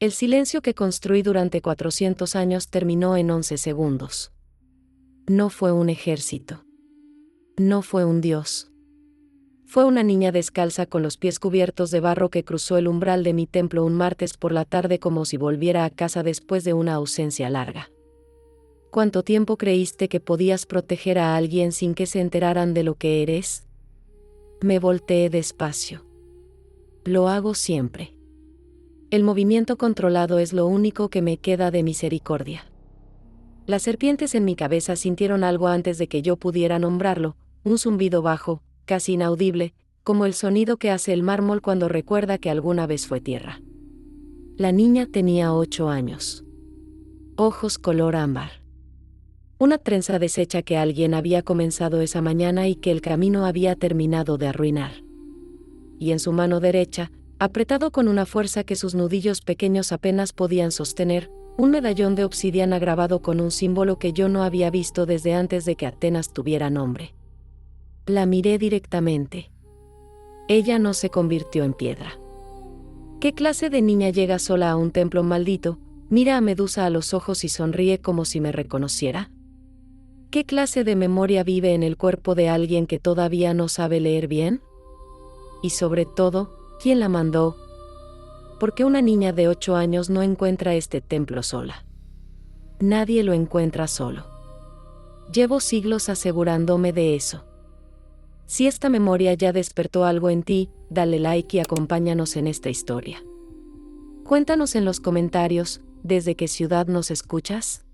El silencio que construí durante 400 años terminó en 11 segundos. No fue un ejército. No fue un dios. Fue una niña descalza con los pies cubiertos de barro que cruzó el umbral de mi templo un martes por la tarde como si volviera a casa después de una ausencia larga. ¿Cuánto tiempo creíste que podías proteger a alguien sin que se enteraran de lo que eres? Me volteé despacio. Lo hago siempre. El movimiento controlado es lo único que me queda de misericordia. Las serpientes en mi cabeza sintieron algo antes de que yo pudiera nombrarlo, un zumbido bajo, casi inaudible, como el sonido que hace el mármol cuando recuerda que alguna vez fue tierra. La niña tenía 8 años. Ojos color ámbar. Una trenza deshecha que alguien había comenzado esa mañana y que el camino había terminado de arruinar. Y en su mano derecha, apretado con una fuerza que sus nudillos pequeños apenas podían sostener, un medallón de obsidiana grabado con un símbolo que yo no había visto desde antes de que Atenas tuviera nombre. La miré directamente. Ella no se convirtió en piedra. ¿Qué clase de niña llega sola a un templo maldito, mira a Medusa a los ojos y sonríe como si me reconociera? ¿Qué clase de memoria vive en el cuerpo de alguien que todavía no sabe leer bien? Y sobre todo, ¿quién la mandó? ¿Por qué una niña de 8 años no encuentra este templo sola? Nadie lo encuentra solo. Llevo siglos asegurándome de eso. Si esta memoria ya despertó algo en ti, dale like y acompáñanos en esta historia. Cuéntanos en los comentarios, ¿desde qué ciudad nos escuchas?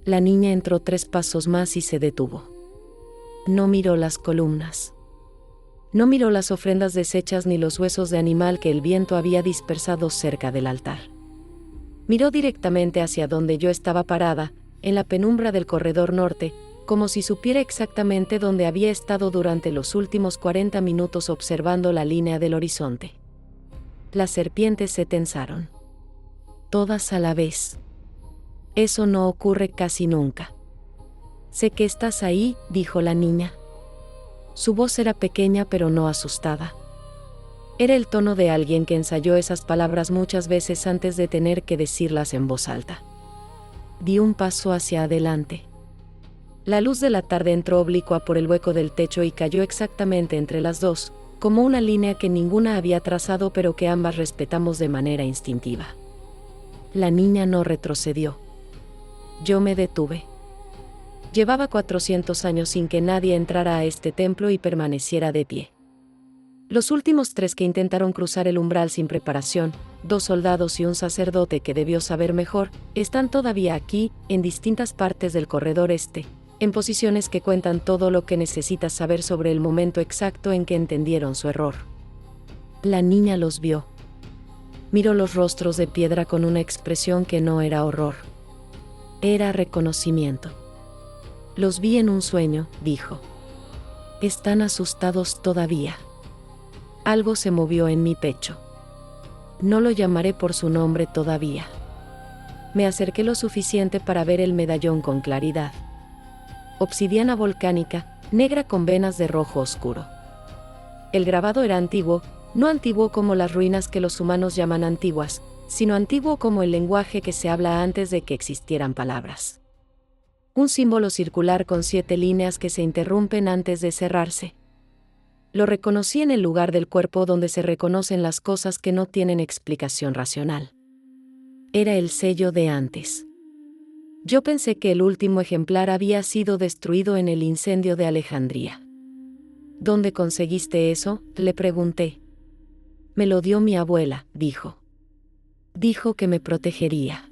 La niña entró 3 pasos más y se detuvo. No miró las columnas. No miró las ofrendas deshechas ni los huesos de animal que el viento había dispersado cerca del altar. Miró directamente hacia donde yo estaba parada, en la penumbra del corredor norte, como si supiera exactamente dónde había estado durante los últimos 40 minutos observando la línea del horizonte. Las serpientes se tensaron. Todas a la vez. Eso no ocurre casi nunca. Sé que estás ahí, dijo la niña. Su voz era pequeña pero no asustada. Era el tono de alguien que ensayó esas palabras muchas veces antes de tener que decirlas en voz alta. Di un paso hacia adelante. La luz de la tarde entró oblicua por el hueco del techo y cayó exactamente entre las dos, como una línea que ninguna había trazado pero que ambas respetamos de manera instintiva. La niña no retrocedió. Yo me detuve. Llevaba 400 años sin que nadie entrara a este templo y permaneciera de pie. Los últimos 3 que intentaron cruzar el umbral sin preparación, 2 soldados y un sacerdote que debió saber mejor, están todavía aquí, en distintas partes del corredor este, en posiciones que cuentan todo lo que necesitas saber sobre el momento exacto en que entendieron su error. La niña los vio. Miró los rostros de piedra con una expresión que no era horror. Era reconocimiento. Los vi en un sueño, dijo. Están asustados todavía. Algo se movió en mi pecho. No lo llamaré por su nombre todavía. Me acerqué lo suficiente para ver el medallón con claridad. Obsidiana volcánica, negra con venas de rojo oscuro. El grabado era antiguo, no antiguo como las ruinas que los humanos llaman antiguas, sino antiguo como el lenguaje que se habla antes de que existieran palabras. Un símbolo circular con 7 líneas que se interrumpen antes de cerrarse. Lo reconocí en el lugar del cuerpo donde se reconocen las cosas que no tienen explicación racional. Era el sello de antes. Yo pensé que el último ejemplar había sido destruido en el incendio de Alejandría. ¿Dónde conseguiste eso?, le pregunté. Me lo dio mi abuela, dijo. Dijo que me protegería.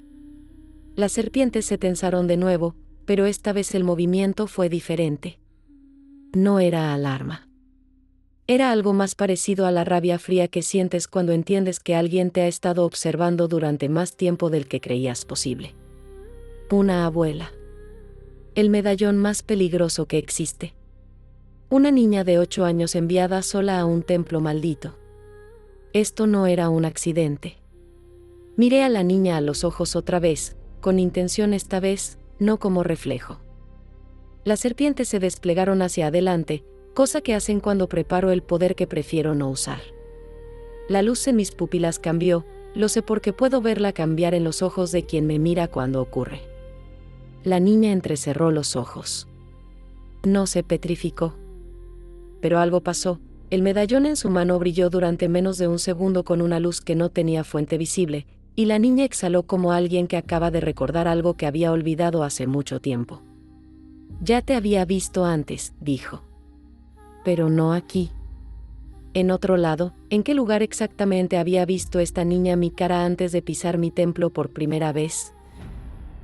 Las serpientes se tensaron de nuevo, pero esta vez el movimiento fue diferente. No era alarma. Era algo más parecido a la rabia fría que sientes cuando entiendes que alguien te ha estado observando durante más tiempo del que creías posible. Una abuela. El medallón más peligroso que existe. Una niña de 8 años enviada sola a un templo maldito. Esto no era un accidente. Miré a la niña a los ojos otra vez, con intención esta vez, no como reflejo. Las serpientes se desplegaron hacia adelante, cosa que hacen cuando preparo el poder que prefiero no usar. La luz en mis pupilas cambió, Lo sé porque puedo verla cambiar en los ojos de quien me mira cuando ocurre. La niña entrecerró los ojos. No se petrificó. Pero algo pasó. El medallón en su mano brilló durante menos de un segundo con una luz que no tenía fuente visible, y la niña exhaló como alguien que acaba de recordar algo que había olvidado hace mucho tiempo. Ya te había visto antes, dijo. Pero no aquí. En otro lado, ¿en qué lugar exactamente había visto esta niña mi cara antes de pisar mi templo por primera vez?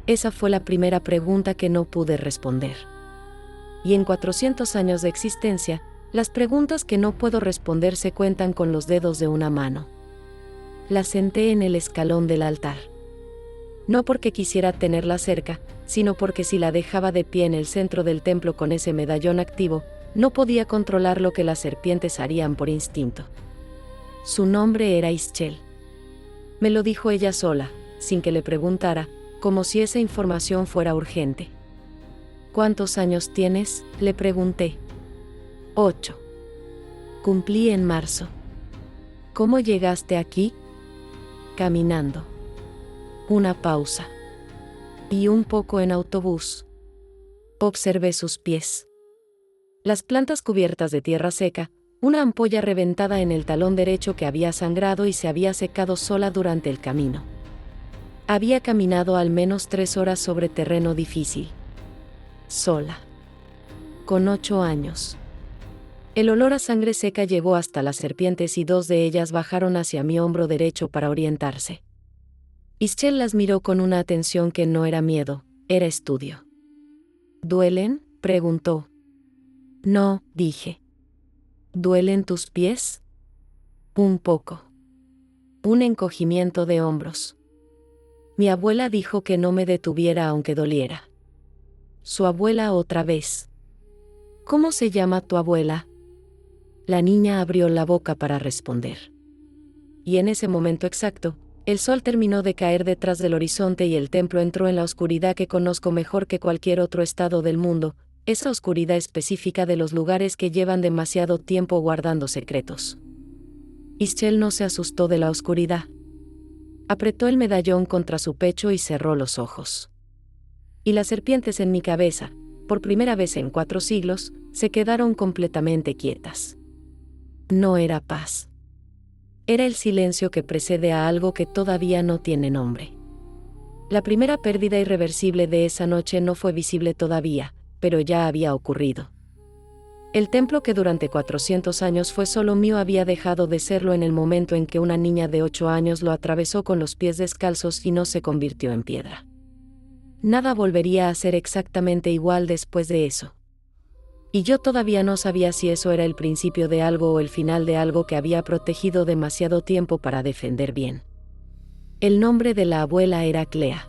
Esa fue la primera pregunta que no pude responder. Y en 400 años de existencia, las preguntas que no puedo responder se cuentan con los dedos de una mano. La senté en el escalón del altar. No porque quisiera tenerla cerca, sino porque si la dejaba de pie en el centro del templo con ese medallón activo, no podía controlar lo que las serpientes harían por instinto. Su nombre era Ischel. Me lo dijo ella sola, sin que le preguntara, como si esa información fuera urgente. ¿Cuántos años tienes?, le pregunté. 8. Cumplí en marzo. ¿Cómo llegaste aquí? Caminando. Una pausa. Y un poco en autobús. Observé sus pies. Las plantas cubiertas de tierra seca, una ampolla reventada en el talón derecho que había sangrado y se había secado sola durante el camino. Había caminado al menos 3 horas sobre terreno difícil. Sola. Con 8 años. El olor a sangre seca llegó hasta las serpientes y 2 de ellas bajaron hacia mi hombro derecho para orientarse. Ischel las miró con una atención que no era miedo, era estudio. ¿Duelen?, preguntó. No, dije. ¿Duelen tus pies? Un poco. Un encogimiento de hombros. Mi abuela dijo que no me detuviera aunque doliera. Su abuela otra vez. ¿Cómo se llama tu abuela? La niña abrió la boca para responder. Y en ese momento exacto, el sol terminó de caer detrás del horizonte y el templo entró en la oscuridad que conozco mejor que cualquier otro estado del mundo, esa oscuridad específica de los lugares que llevan demasiado tiempo guardando secretos. Ischel no se asustó de la oscuridad. Apretó el medallón contra su pecho y cerró los ojos. Y las serpientes en mi cabeza, por primera vez en 4 siglos, se quedaron completamente quietas. No era paz. Era el silencio que precede a algo que todavía no tiene nombre. La primera pérdida irreversible de esa noche no fue visible todavía, pero ya había ocurrido. El templo que durante 400 años fue solo mío había dejado de serlo en el momento en que una niña de 8 años lo atravesó con los pies descalzos y no se convirtió en piedra. Nada volvería a ser exactamente igual después de eso. Y yo todavía no sabía si eso era el principio de algo o el final de algo que había protegido demasiado tiempo para defender bien. El nombre de la abuela era Clea.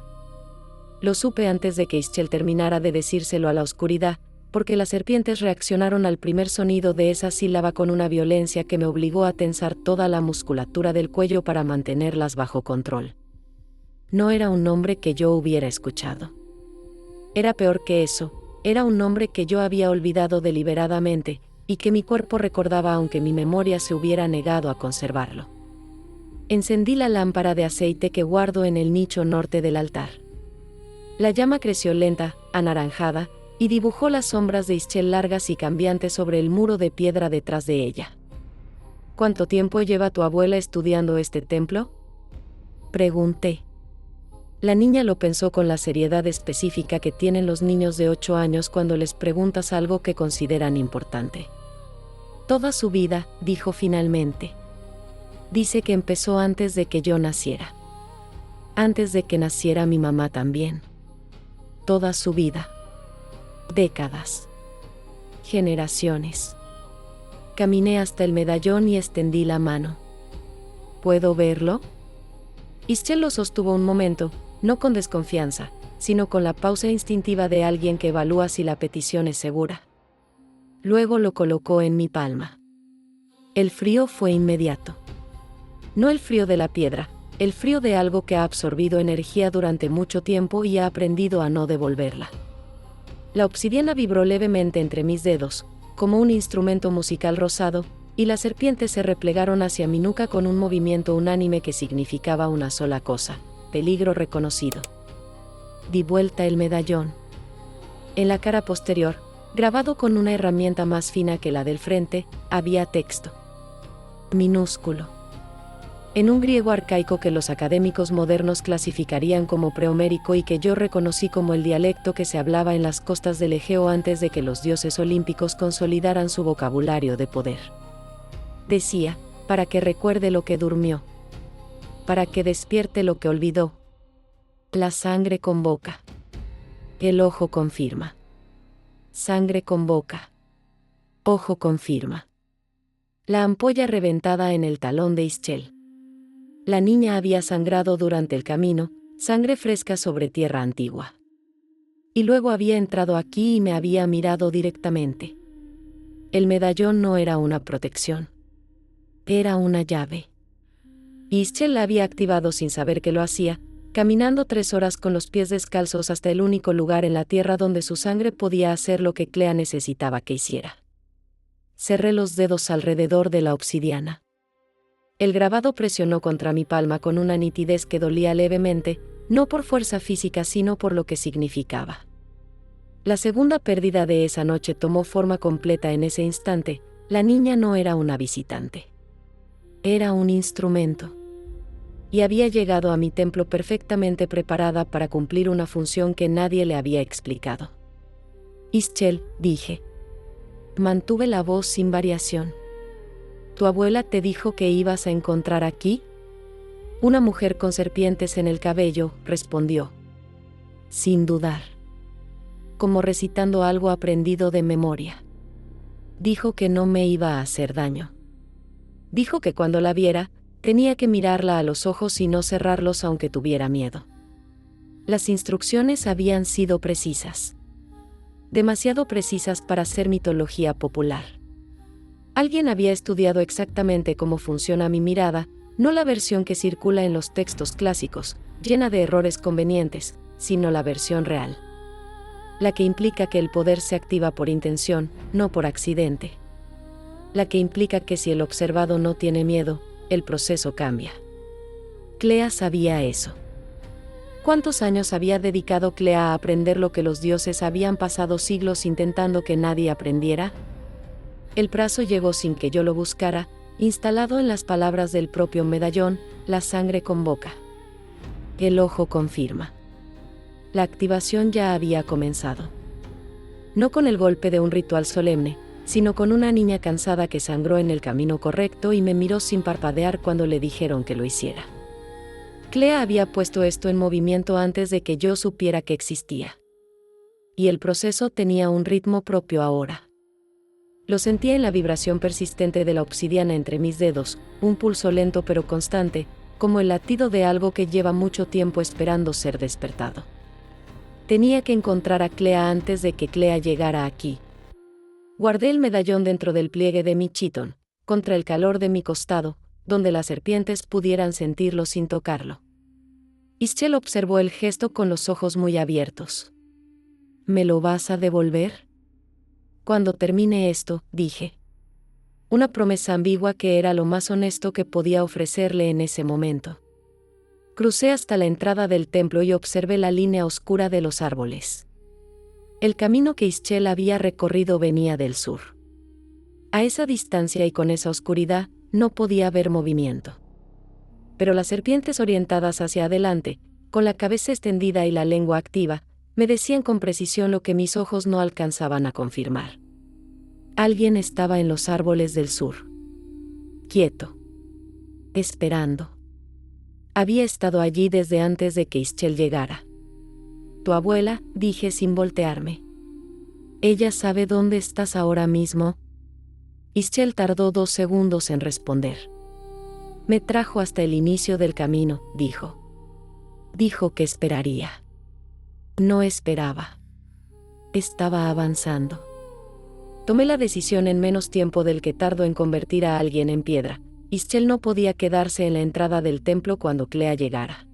Lo supe antes de que Ischel terminara de decírselo a la oscuridad, porque las serpientes reaccionaron al primer sonido de esa sílaba con una violencia que me obligó a tensar toda la musculatura del cuello para mantenerlas bajo control. No era un nombre que yo hubiera escuchado. Era peor que eso. Era un nombre que yo había olvidado deliberadamente, y que mi cuerpo recordaba aunque mi memoria se hubiera negado a conservarlo. Encendí la lámpara de aceite que guardo en el nicho norte del altar. La llama creció lenta, anaranjada, y dibujó las sombras de Ischel largas y cambiantes sobre el muro de piedra detrás de ella. ¿Cuánto tiempo lleva tu abuela estudiando este templo?, pregunté. La niña lo pensó con la seriedad específica que tienen los niños de 8 años cuando les preguntas algo que consideran importante. Toda su vida, dijo finalmente. Dice que empezó antes de que yo naciera. Antes de que naciera mi mamá también. Toda su vida. Décadas. Generaciones. Caminé hasta el medallón y extendí la mano. ¿Puedo verlo? Ischel lo sostuvo un momento, no con desconfianza, sino con la pausa instintiva de alguien que evalúa si la petición es segura. Luego lo colocó en mi palma. El frío fue inmediato. No el frío de la piedra, el frío de algo que ha absorbido energía durante mucho tiempo y ha aprendido a no devolverla. La obsidiana vibró levemente entre mis dedos, como un instrumento musical rosado, y las serpientes se replegaron hacia mi nuca con un movimiento unánime que significaba una sola cosa: peligro reconocido. Di vuelta el medallón. En la cara posterior, grabado con una herramienta más fina que la del frente, había texto. Minúsculo. En un griego arcaico que los académicos modernos clasificarían como prehomérico y que yo reconocí como el dialecto que se hablaba en las costas del Egeo antes de que los dioses olímpicos consolidaran su vocabulario de poder. Decía: para que recuerde lo que durmió, para que despierte lo que olvidó. La sangre convoca. El ojo confirma. Sangre convoca. Ojo confirma. La ampolla reventada en el talón de Ischel. La niña había sangrado durante el camino, sangre fresca sobre tierra antigua. Y luego había entrado aquí y me había mirado directamente. El medallón no era una protección. Era una llave. Ischel la había activado sin saber que lo hacía, caminando 3 horas con los pies descalzos hasta el único lugar en la tierra donde su sangre podía hacer lo que Clea necesitaba que hiciera. Cerré los dedos alrededor de la obsidiana. El grabado presionó contra mi palma con una nitidez que dolía levemente, no por fuerza física sino por lo que significaba. La segunda pérdida de esa noche tomó forma completa en ese instante. La niña no era una visitante. Era un instrumento. Y había llegado a mi templo perfectamente preparada para cumplir una función que nadie le había explicado. Ischel, dije. Mantuve la voz sin variación. ¿Tu abuela te dijo que ibas a encontrar aquí? Una mujer con serpientes en el cabello, respondió. Sin dudar. Como recitando algo aprendido de memoria. Dijo que no me iba a hacer daño. Dijo que cuando la viera, tenía que mirarla a los ojos y no cerrarlos aunque tuviera miedo. Las instrucciones habían sido precisas. Demasiado precisas para ser mitología popular. Alguien había estudiado exactamente cómo funciona mi mirada, no la versión que circula en los textos clásicos, llena de errores convenientes, sino la versión real. La que implica que el poder se activa por intención, no por accidente. La que implica que si el observado no tiene miedo, el proceso cambia. Clea sabía eso. ¿Cuántos años había dedicado Clea a aprender lo que los dioses habían pasado siglos intentando que nadie aprendiera? El brazo llegó sin que yo lo buscara, instalado en las palabras del propio medallón: la sangre convoca. El ojo confirma. La activación ya había comenzado. No con el golpe de un ritual solemne, sino con una niña cansada que sangró en el camino correcto y me miró sin parpadear cuando le dijeron que lo hiciera. Clea había puesto esto en movimiento antes de que yo supiera que existía. Y el proceso tenía un ritmo propio ahora. Lo sentía en la vibración persistente de la obsidiana entre mis dedos, un pulso lento pero constante, como el latido de algo que lleva mucho tiempo esperando ser despertado. Tenía que encontrar a Clea antes de que Clea llegara aquí. Guardé el medallón dentro del pliegue de mi chitón, contra el calor de mi costado, donde las serpientes pudieran sentirlo sin tocarlo. Ischel observó el gesto con los ojos muy abiertos. ¿Me lo vas a devolver? Cuando termine esto, dije. Una promesa ambigua que era lo más honesto que podía ofrecerle en ese momento. Crucé hasta la entrada del templo y observé la línea oscura de los árboles. El camino que Ischel había recorrido venía del sur. A esa distancia y con esa oscuridad, no podía haber movimiento. Pero las serpientes orientadas hacia adelante, con la cabeza extendida y la lengua activa, me decían con precisión lo que mis ojos no alcanzaban a confirmar. Alguien estaba en los árboles del sur. Quieto. Esperando. Había estado allí desde antes de que Ischel llegara. Tu abuela, dije sin voltearme. ¿Ella sabe dónde estás ahora mismo? Ischel tardó 2 segundos en responder. Me trajo hasta el inicio del camino, dijo. Dijo que esperaría. No esperaba. Estaba avanzando. Tomé la decisión en menos tiempo del que tardo en convertir a alguien en piedra. Ischel no podía quedarse en la entrada del templo cuando Clea llegara.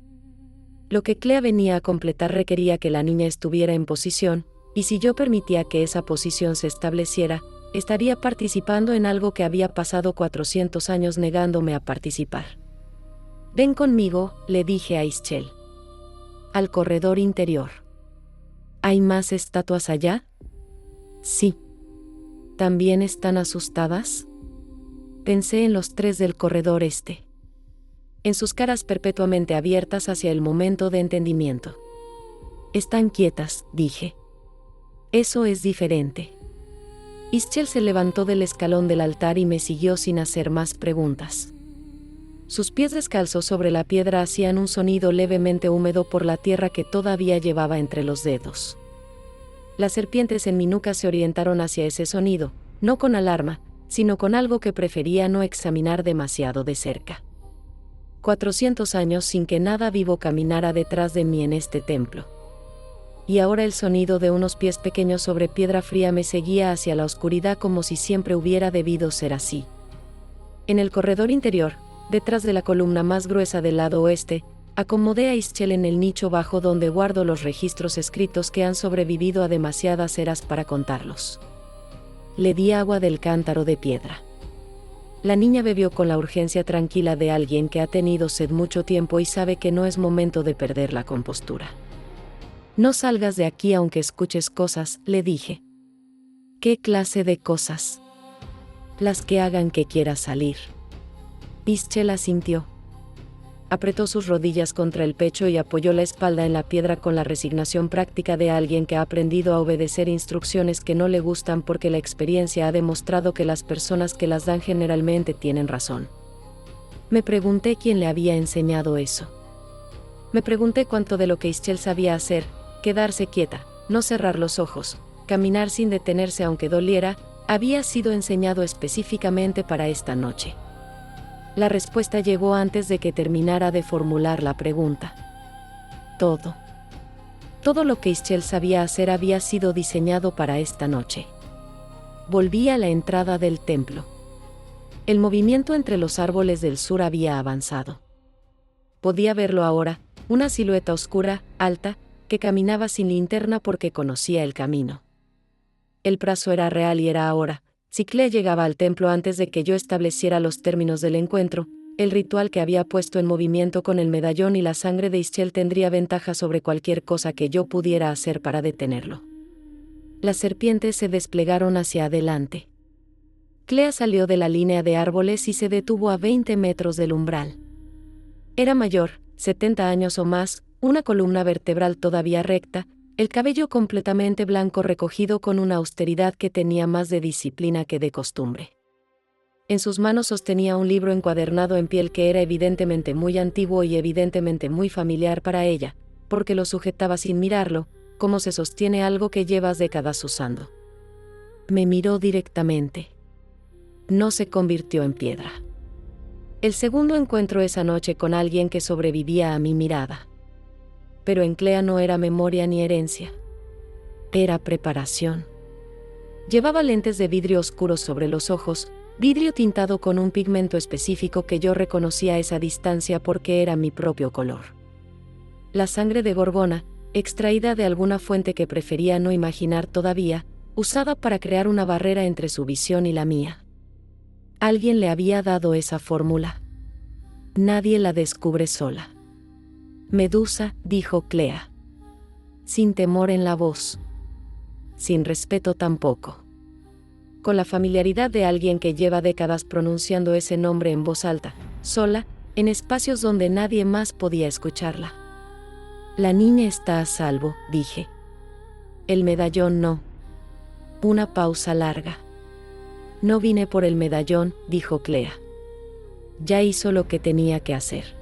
Lo que Clea venía a completar requería que la niña estuviera en posición, y si yo permitía que esa posición se estableciera, estaría participando en algo que había pasado 400 años negándome a participar. «Ven conmigo», le dije a Ischel. «Al corredor interior». «¿Hay más estatuas allá?» «Sí». «¿También están asustadas?» Pensé en los 3 del corredor este. En sus caras perpetuamente abiertas hacia el momento de entendimiento. «Están quietas», dije. «Eso es diferente». Ischel se levantó del escalón del altar y me siguió sin hacer más preguntas. Sus pies descalzos sobre la piedra hacían un sonido levemente húmedo por la tierra que todavía llevaba entre los dedos. Las serpientes en mi nuca se orientaron hacia ese sonido, no con alarma, sino con algo que prefería no examinar demasiado de cerca. 400 años sin que nada vivo caminara detrás de mí en este templo. Y ahora el sonido de unos pies pequeños sobre piedra fría me seguía hacia la oscuridad como si siempre hubiera debido ser así. En el corredor interior, detrás de la columna más gruesa del lado oeste, acomodé a Ischel en el nicho bajo donde guardo los registros escritos que han sobrevivido a demasiadas eras para contarlos. Le di agua del cántaro de piedra. La niña bebió con la urgencia tranquila de alguien que ha tenido sed mucho tiempo y sabe que no es momento de perder la compostura. «No salgas de aquí aunque escuches cosas», le dije. «¿Qué clase de cosas?» «Las que hagan que quieras salir». Ischel asintió. Apretó sus rodillas contra el pecho y apoyó la espalda en la piedra con la resignación práctica de alguien que ha aprendido a obedecer instrucciones que no le gustan porque la experiencia ha demostrado que las personas que las dan generalmente tienen razón. Me pregunté quién le había enseñado eso. Me pregunté cuánto de lo que Ischel sabía hacer, quedarse quieta, no cerrar los ojos, caminar sin detenerse aunque doliera, había sido enseñado específicamente para esta noche. La respuesta llegó antes de que terminara de formular la pregunta. Todo. Todo lo que Ischel sabía hacer había sido diseñado para esta noche. Volví a la entrada del templo. El movimiento entre los árboles del sur había avanzado. Podía verlo ahora, una silueta oscura, alta, que caminaba sin linterna porque conocía el camino. El plazo era real y era ahora. Si Clea llegaba al templo antes de que yo estableciera los términos del encuentro, el ritual que había puesto en movimiento con el medallón y la sangre de Ischel tendría ventaja sobre cualquier cosa que yo pudiera hacer para detenerlo. Las serpientes se desplegaron hacia adelante. Clea salió de la línea de árboles y se detuvo a 20 metros del umbral. Era mayor, 70 años o más, una columna vertebral todavía recta, el cabello completamente blanco recogido con una austeridad que tenía más de disciplina que de costumbre. En sus manos sostenía un libro encuadernado en piel que era evidentemente muy antiguo y evidentemente muy familiar para ella, porque lo sujetaba sin mirarlo, como se sostiene algo que llevas décadas usando. Me miró directamente. No se convirtió en piedra. El segundo encuentro esa noche con alguien que sobrevivía a mi mirada. Pero en Clea no era memoria ni herencia. Era preparación. Llevaba lentes de vidrio oscuros sobre los ojos, vidrio tintado con un pigmento específico que yo reconocía a esa distancia porque era mi propio color. La sangre de Gorgona, extraída de alguna fuente que prefería no imaginar todavía, usada para crear una barrera entre su visión y la mía. Alguien le había dado esa fórmula. Nadie la descubre sola. Medusa, dijo Clea. Sin temor en la voz. Sin respeto tampoco. Con la familiaridad de alguien que lleva décadas pronunciando ese nombre en voz alta, sola, en espacios donde nadie más podía escucharla. La niña está a salvo, dije. El medallón no. Una pausa larga. No vine por el medallón, dijo Clea. Ya hizo lo que tenía que hacer.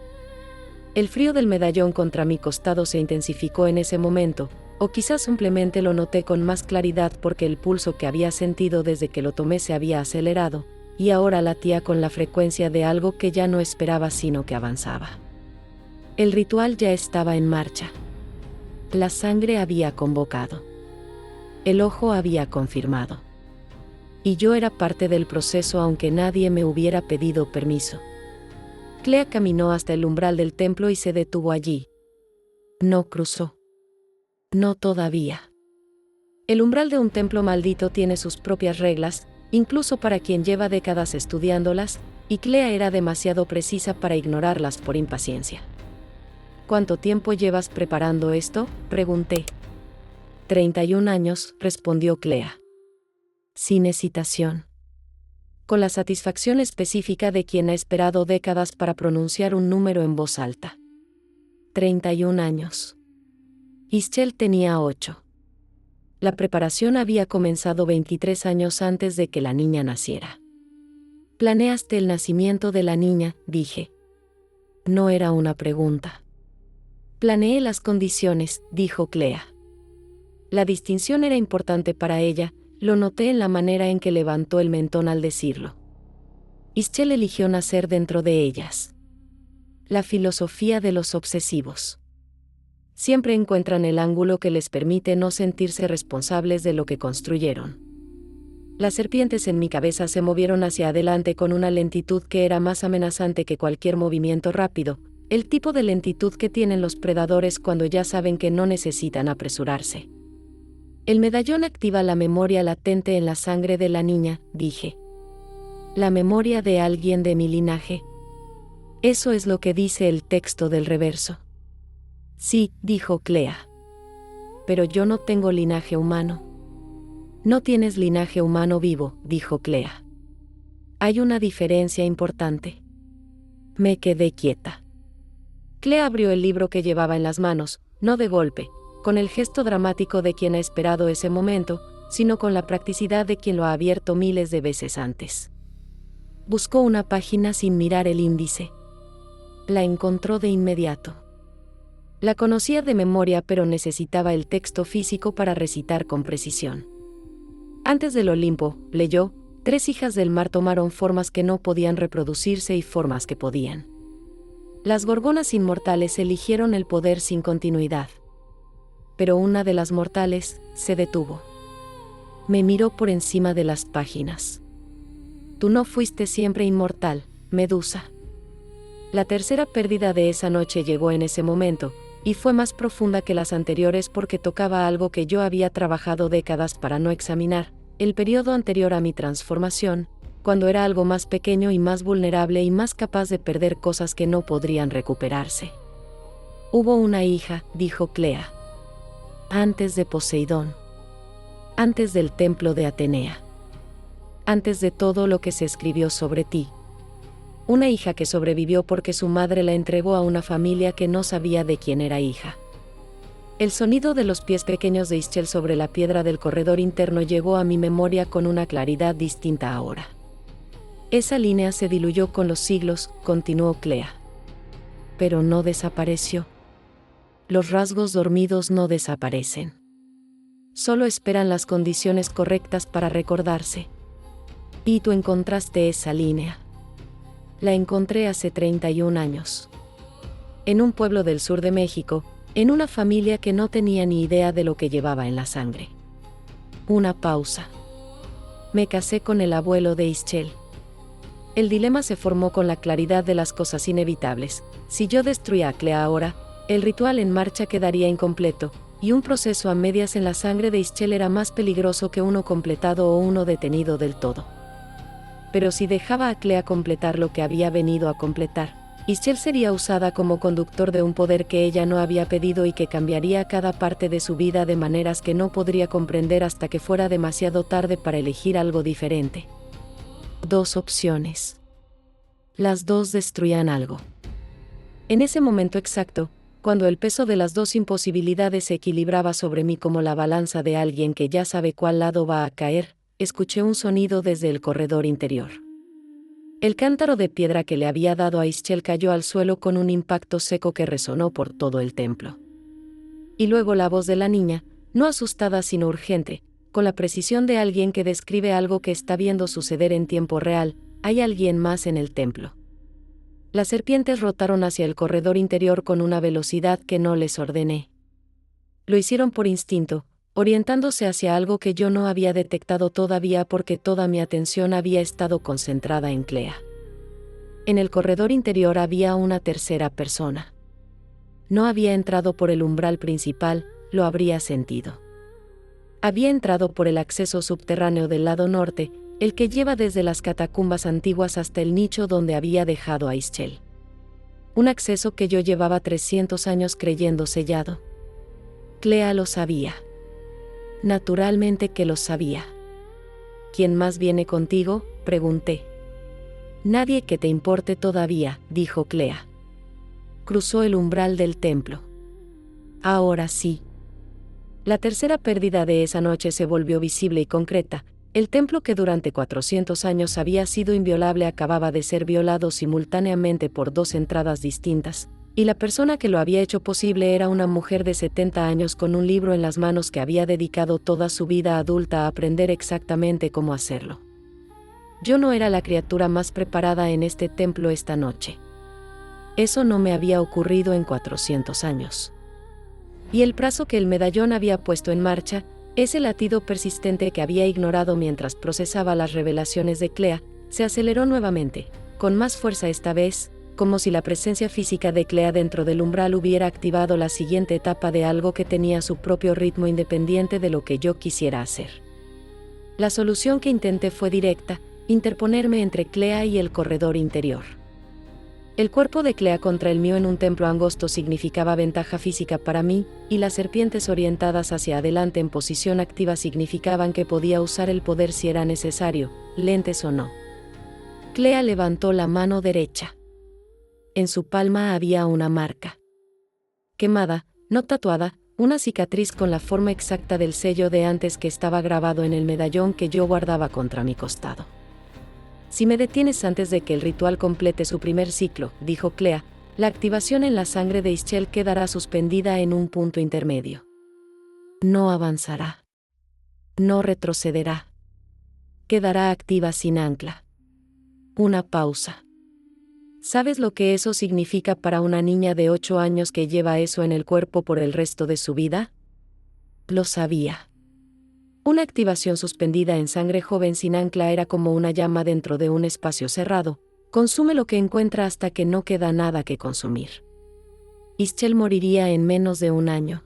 El frío del medallón contra mi costado se intensificó en ese momento, o quizás simplemente lo noté con más claridad porque el pulso que había sentido desde que lo tomé se había acelerado, y ahora latía con la frecuencia de algo que ya no esperaba sino que avanzaba. El ritual ya estaba en marcha. La sangre había convocado. El ojo había confirmado. Y yo era parte del proceso aunque nadie me hubiera pedido permiso. Clea caminó hasta el umbral del templo y se detuvo allí. No cruzó. No todavía. El umbral de un templo maldito tiene sus propias reglas, incluso para quien lleva décadas estudiándolas, y Clea era demasiado precisa para ignorarlas por impaciencia. ¿Cuánto tiempo llevas preparando esto?, pregunté. 31 años, respondió Clea. Sin hesitación. Con la satisfacción específica de quien ha esperado décadas para pronunciar un número en voz alta. 31 años. Ischel tenía 8. La preparación había comenzado 23 años antes de que la niña naciera. ¿Planeaste el nacimiento de la niña?, dije. No era una pregunta. Planeé las condiciones, dijo Clea. La distinción era importante para ella, lo noté en la manera en que levantó el mentón al decirlo. Ischel eligió nacer dentro de ellas. La filosofía de los obsesivos. Siempre encuentran el ángulo que les permite no sentirse responsables de lo que construyeron. Las serpientes en mi cabeza se movieron hacia adelante con una lentitud que era más amenazante que cualquier movimiento rápido, el tipo de lentitud que tienen los predadores cuando ya saben que no necesitan apresurarse. El medallón activa la memoria latente en la sangre de la niña, dije. La memoria de alguien de mi linaje. Eso es lo que dice el texto del reverso. Sí, dijo Clea. Pero yo no tengo linaje humano. No tienes linaje humano vivo, dijo Clea. Hay una diferencia importante. Me quedé quieta. Clea abrió el libro que llevaba en las manos, no de golpe, con el gesto dramático de quien ha esperado ese momento, sino con la practicidad de quien lo ha abierto miles de veces antes. Buscó una página sin mirar el índice. La encontró de inmediato. La conocía de memoria, pero necesitaba el texto físico para recitar con precisión. Antes del Olimpo, leyó, 3 hijas del mar tomaron formas que no podían reproducirse y formas que podían. Las gorgonas inmortales eligieron el poder sin continuidad. Pero una de las mortales se detuvo. Me miró por encima de las páginas. Tú no fuiste siempre inmortal, Medusa. La tercera pérdida de esa noche llegó en ese momento, y fue más profunda que las anteriores porque tocaba algo que yo había trabajado décadas para no examinar, el periodo anterior a mi transformación, cuando era algo más pequeño y más vulnerable y más capaz de perder cosas que no podrían recuperarse. Hubo una hija, dijo Clea. Antes de Poseidón. Antes del templo de Atenea. Antes de todo lo que se escribió sobre ti. Una hija que sobrevivió porque su madre la entregó a una familia que no sabía de quién era hija. El sonido de los pies pequeños de Ischel sobre la piedra del corredor interno llegó a mi memoria con una claridad distinta ahora. Esa línea se diluyó con los siglos, continuó Clea. Pero no desapareció. Los rasgos dormidos no desaparecen. Solo esperan las condiciones correctas para recordarse. Y tú encontraste esa línea. La encontré hace 31 años. En un pueblo del sur de México, en una familia que no tenía ni idea de lo que llevaba en la sangre. Una pausa. Me casé con el abuelo de Ischel. El dilema se formó con la claridad de las cosas inevitables. Si yo destruía a Clea ahora, el ritual en marcha quedaría incompleto, y un proceso a medias en la sangre de Ischel era más peligroso que uno completado o uno detenido del todo. Pero si dejaba a Clea completar lo que había venido a completar, Ischel sería usada como conductor de un poder que ella no había pedido y que cambiaría cada parte de su vida de maneras que no podría comprender hasta que fuera demasiado tarde para elegir algo diferente. 2 opciones. Las 2 destruían algo. En ese momento exacto, cuando el peso de las 2 imposibilidades se equilibraba sobre mí como la balanza de alguien que ya sabe cuál lado va a caer, escuché un sonido desde el corredor interior. El cántaro de piedra que le había dado a Ischel cayó al suelo con un impacto seco que resonó por todo el templo. Y luego la voz de la niña, no asustada sino urgente, con la precisión de alguien que describe algo que está viendo suceder en tiempo real: hay alguien más en el templo. Las serpientes rotaron hacia el corredor interior con una velocidad que no les ordené. Lo hicieron por instinto, orientándose hacia algo que yo no había detectado todavía porque toda mi atención había estado concentrada en Clea. En el corredor interior había una tercera persona. No había entrado por el umbral principal, lo habría sentido. Había entrado por el acceso subterráneo del lado norte, el que lleva desde las catacumbas antiguas hasta el nicho donde había dejado a Ischel. Un acceso que yo llevaba 300 años creyendo sellado. Clea lo sabía. Naturalmente que lo sabía. ¿Quién más viene contigo?, pregunté. Nadie que te importe todavía, dijo Clea. Cruzó el umbral del templo. Ahora sí. La tercera pérdida de esa noche se volvió visible y concreta. El templo que durante 400 años había sido inviolable acababa de ser violado simultáneamente por dos entradas distintas, y la persona que lo había hecho posible era una mujer de 70 años con un libro en las manos que había dedicado toda su vida adulta a aprender exactamente cómo hacerlo. Yo no era la criatura más preparada en este templo esta noche. Eso no me había ocurrido en 400 años. Y el brazo que el medallón había puesto en marcha, ese latido persistente que había ignorado mientras procesaba las revelaciones de Clea, se aceleró nuevamente, con más fuerza esta vez, como si la presencia física de Clea dentro del umbral hubiera activado la siguiente etapa de algo que tenía su propio ritmo independiente de lo que yo quisiera hacer. La solución que intenté fue directa: interponerme entre Clea y el corredor interior. El cuerpo de Clea contra el mío en un templo angosto significaba ventaja física para mí, y las serpientes orientadas hacia adelante en posición activa significaban que podía usar el poder si era necesario, lentes o no. Clea levantó la mano derecha. En su palma había una marca. Quemada, no tatuada, una cicatriz con la forma exacta del sello de antes que estaba grabado en el medallón que yo guardaba contra mi costado. Si me detienes antes de que el ritual complete su primer ciclo, dijo Clea, la activación en la sangre de Ischel quedará suspendida en un punto intermedio. No avanzará. No retrocederá. Quedará activa sin ancla. Una pausa. ¿Sabes lo que eso significa para una niña de 8 años que lleva eso en el cuerpo por el resto de su vida? Lo sabía. Una activación suspendida en sangre joven sin ancla era como una llama dentro de un espacio cerrado. Consume lo que encuentra hasta que no queda nada que consumir. Ischel moriría en menos de un año.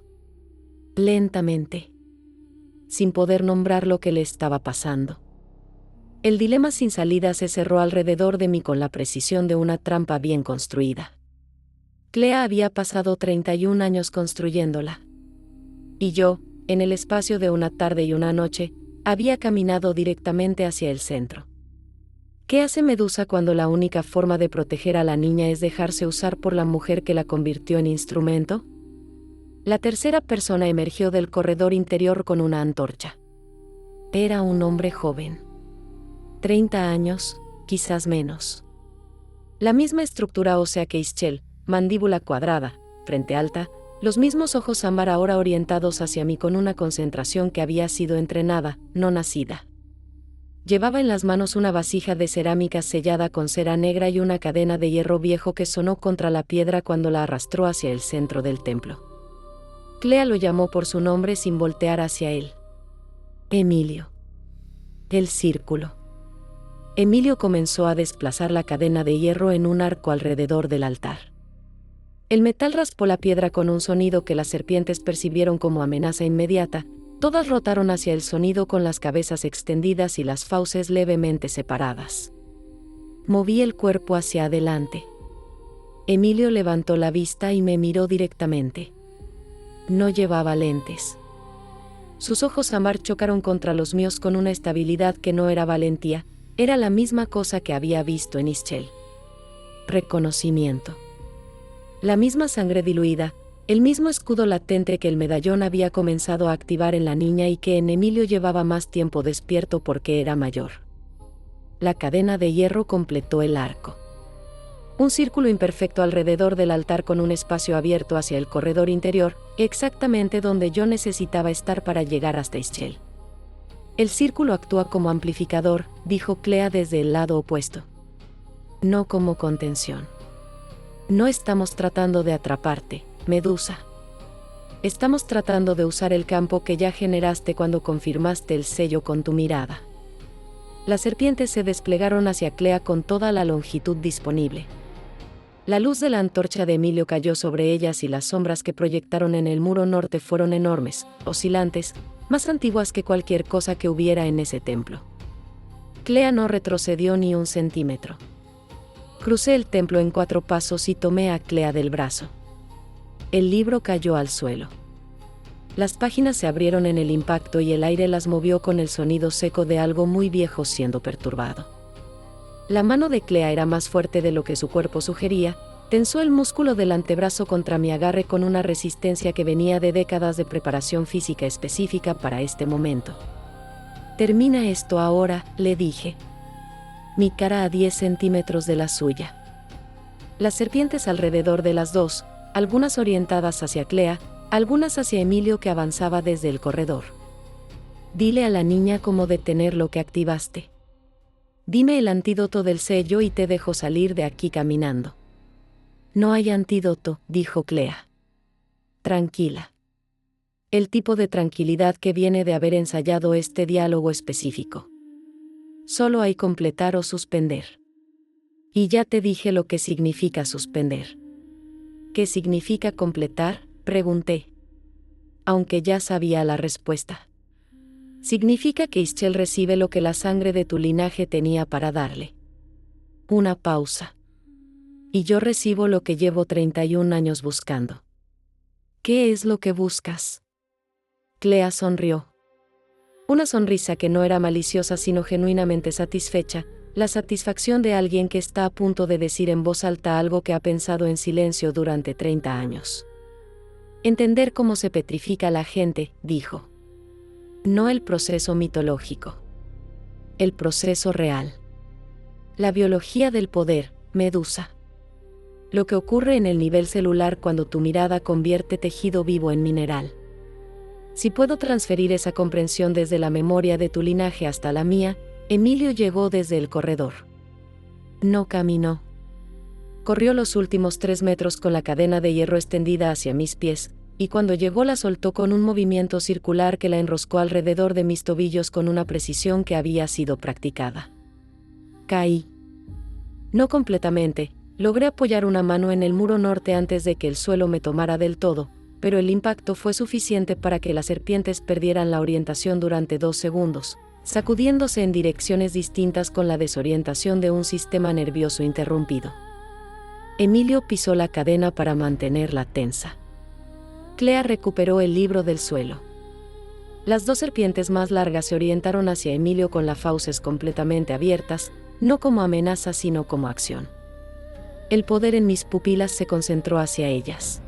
Lentamente. Sin poder nombrar lo que le estaba pasando. El dilema sin salida se cerró alrededor de mí con la precisión de una trampa bien construida. Clea había pasado 31 años construyéndola. Y yo, en el espacio de una tarde y una noche, había caminado directamente hacia el centro. ¿Qué hace Medusa cuando la única forma de proteger a la niña es dejarse usar por la mujer que la convirtió en instrumento? La tercera persona emergió del corredor interior con una antorcha. Era un hombre joven. 30 años, quizás menos. La misma estructura ósea que Ischel, mandíbula cuadrada, frente alta, los mismos ojos ámbar ahora orientados hacia mí con una concentración que había sido entrenada, no nacida. Llevaba en las manos una vasija de cerámica sellada con cera negra y una cadena de hierro viejo que sonó contra la piedra cuando la arrastró hacia el centro del templo. Clea lo llamó por su nombre sin voltear hacia él. Emilio. El círculo. Emilio comenzó a desplazar la cadena de hierro en un arco alrededor del altar. El metal raspó la piedra con un sonido que las serpientes percibieron como amenaza inmediata. Todas rotaron hacia el sonido con las cabezas extendidas y las fauces levemente separadas. Moví el cuerpo hacia adelante. Emilio levantó la vista y me miró directamente. No llevaba lentes. Sus ojos ámbar chocaron contra los míos con una estabilidad que no era valentía, era la misma cosa que había visto en Ischel. Reconocimiento. La misma sangre diluida, el mismo escudo latente que el medallón había comenzado a activar en la niña y que en Emilio llevaba más tiempo despierto porque era mayor. La cadena de hierro completó el arco. Un círculo imperfecto alrededor del altar con un espacio abierto hacia el corredor interior, exactamente donde yo necesitaba estar para llegar hasta Ischel. El círculo actúa como amplificador, dijo Clea desde el lado opuesto. No como contención. No estamos tratando de atraparte, Medusa. Estamos tratando de usar el campo que ya generaste cuando confirmaste el sello con tu mirada. Las serpientes se desplegaron hacia Clea con toda la longitud disponible. La luz de la antorcha de Emilio cayó sobre ellas y las sombras que proyectaron en el muro norte fueron enormes, oscilantes, más antiguas que cualquier cosa que hubiera en ese templo. Clea no retrocedió ni un centímetro. Crucé el templo en 4 pasos y tomé a Clea del brazo. El libro cayó al suelo. Las páginas se abrieron en el impacto y el aire las movió con el sonido seco de algo muy viejo siendo perturbado. La mano de Clea era más fuerte de lo que su cuerpo sugería, tensó el músculo del antebrazo contra mi agarre con una resistencia que venía de décadas de preparación física específica para este momento. «Termina esto ahora», le dije. Mi cara a 10 centímetros de la suya. Las serpientes alrededor de las dos, algunas orientadas hacia Clea, algunas hacia Emilio que avanzaba desde el corredor. «Dile a la niña cómo detener lo que activaste. Dime el antídoto del sello y te dejo salir de aquí caminando». «No hay antídoto», dijo Clea. «Tranquila». El tipo de tranquilidad que viene de haber ensayado este diálogo específico. Solo hay completar o suspender. Y ya te dije lo que significa suspender. ¿Qué significa completar?, pregunté. Aunque ya sabía la respuesta. Significa que Ischel recibe lo que la sangre de tu linaje tenía para darle. Una pausa. Y yo recibo lo que llevo 31 años buscando. ¿Qué es lo que buscas? Clea sonrió. Una sonrisa que no era maliciosa sino genuinamente satisfecha, la satisfacción de alguien que está a punto de decir en voz alta algo que ha pensado en silencio durante 30 años. Entender cómo se petrifica la gente, dijo. No el proceso mitológico. El proceso real. La biología del poder, Medusa. Lo que ocurre en el nivel celular cuando tu mirada convierte tejido vivo en mineral. Si puedo transferir esa comprensión desde la memoria de tu linaje hasta la mía, Emilio llegó desde el corredor. No caminó. Corrió los últimos 3 metros con la cadena de hierro extendida hacia mis pies, y cuando llegó la soltó con un movimiento circular que la enroscó alrededor de mis tobillos con una precisión que había sido practicada. Caí. No completamente, logré apoyar una mano en el muro norte antes de que el suelo me tomara del todo, pero el impacto fue suficiente para que las serpientes perdieran la orientación durante 2 segundos, sacudiéndose en direcciones distintas con la desorientación de un sistema nervioso interrumpido. Emilio pisó la cadena para mantenerla tensa. Clea recuperó el libro del suelo. Las 2 serpientes más largas se orientaron hacia Emilio con las fauces completamente abiertas, no como amenaza sino como acción. El poder en mis pupilas se concentró hacia ellas.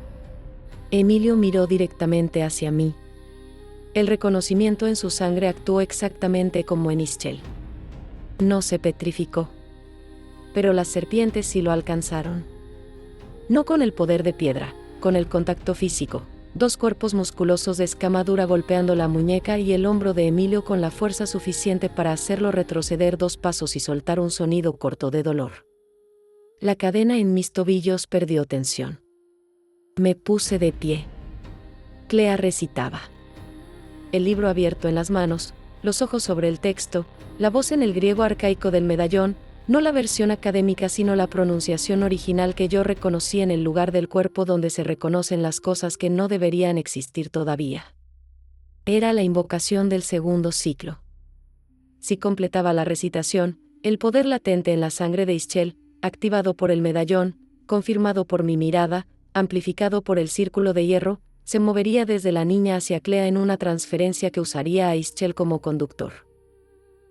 Emilio miró directamente hacia mí. El reconocimiento en su sangre actuó exactamente como en Ischel. No se petrificó. Pero las serpientes sí lo alcanzaron. No con el poder de piedra, con el contacto físico, 2 cuerpos musculosos de escama dura golpeando la muñeca y el hombro de Emilio con la fuerza suficiente para hacerlo retroceder 2 pasos y soltar un sonido corto de dolor. La cadena en mis tobillos perdió tensión. Me puse de pie. Clea recitaba. El libro abierto en las manos, los ojos sobre el texto, la voz en el griego arcaico del medallón, no la versión académica sino la pronunciación original que yo reconocí en el lugar del cuerpo donde se reconocen las cosas que no deberían existir todavía. Era la invocación del segundo ciclo. Si completaba la recitación, el poder latente en la sangre de Ischel, activado por el medallón, confirmado por mi mirada, amplificado por el círculo de hierro, se movería desde la niña hacia Clea en una transferencia que usaría a Ischel como conductor.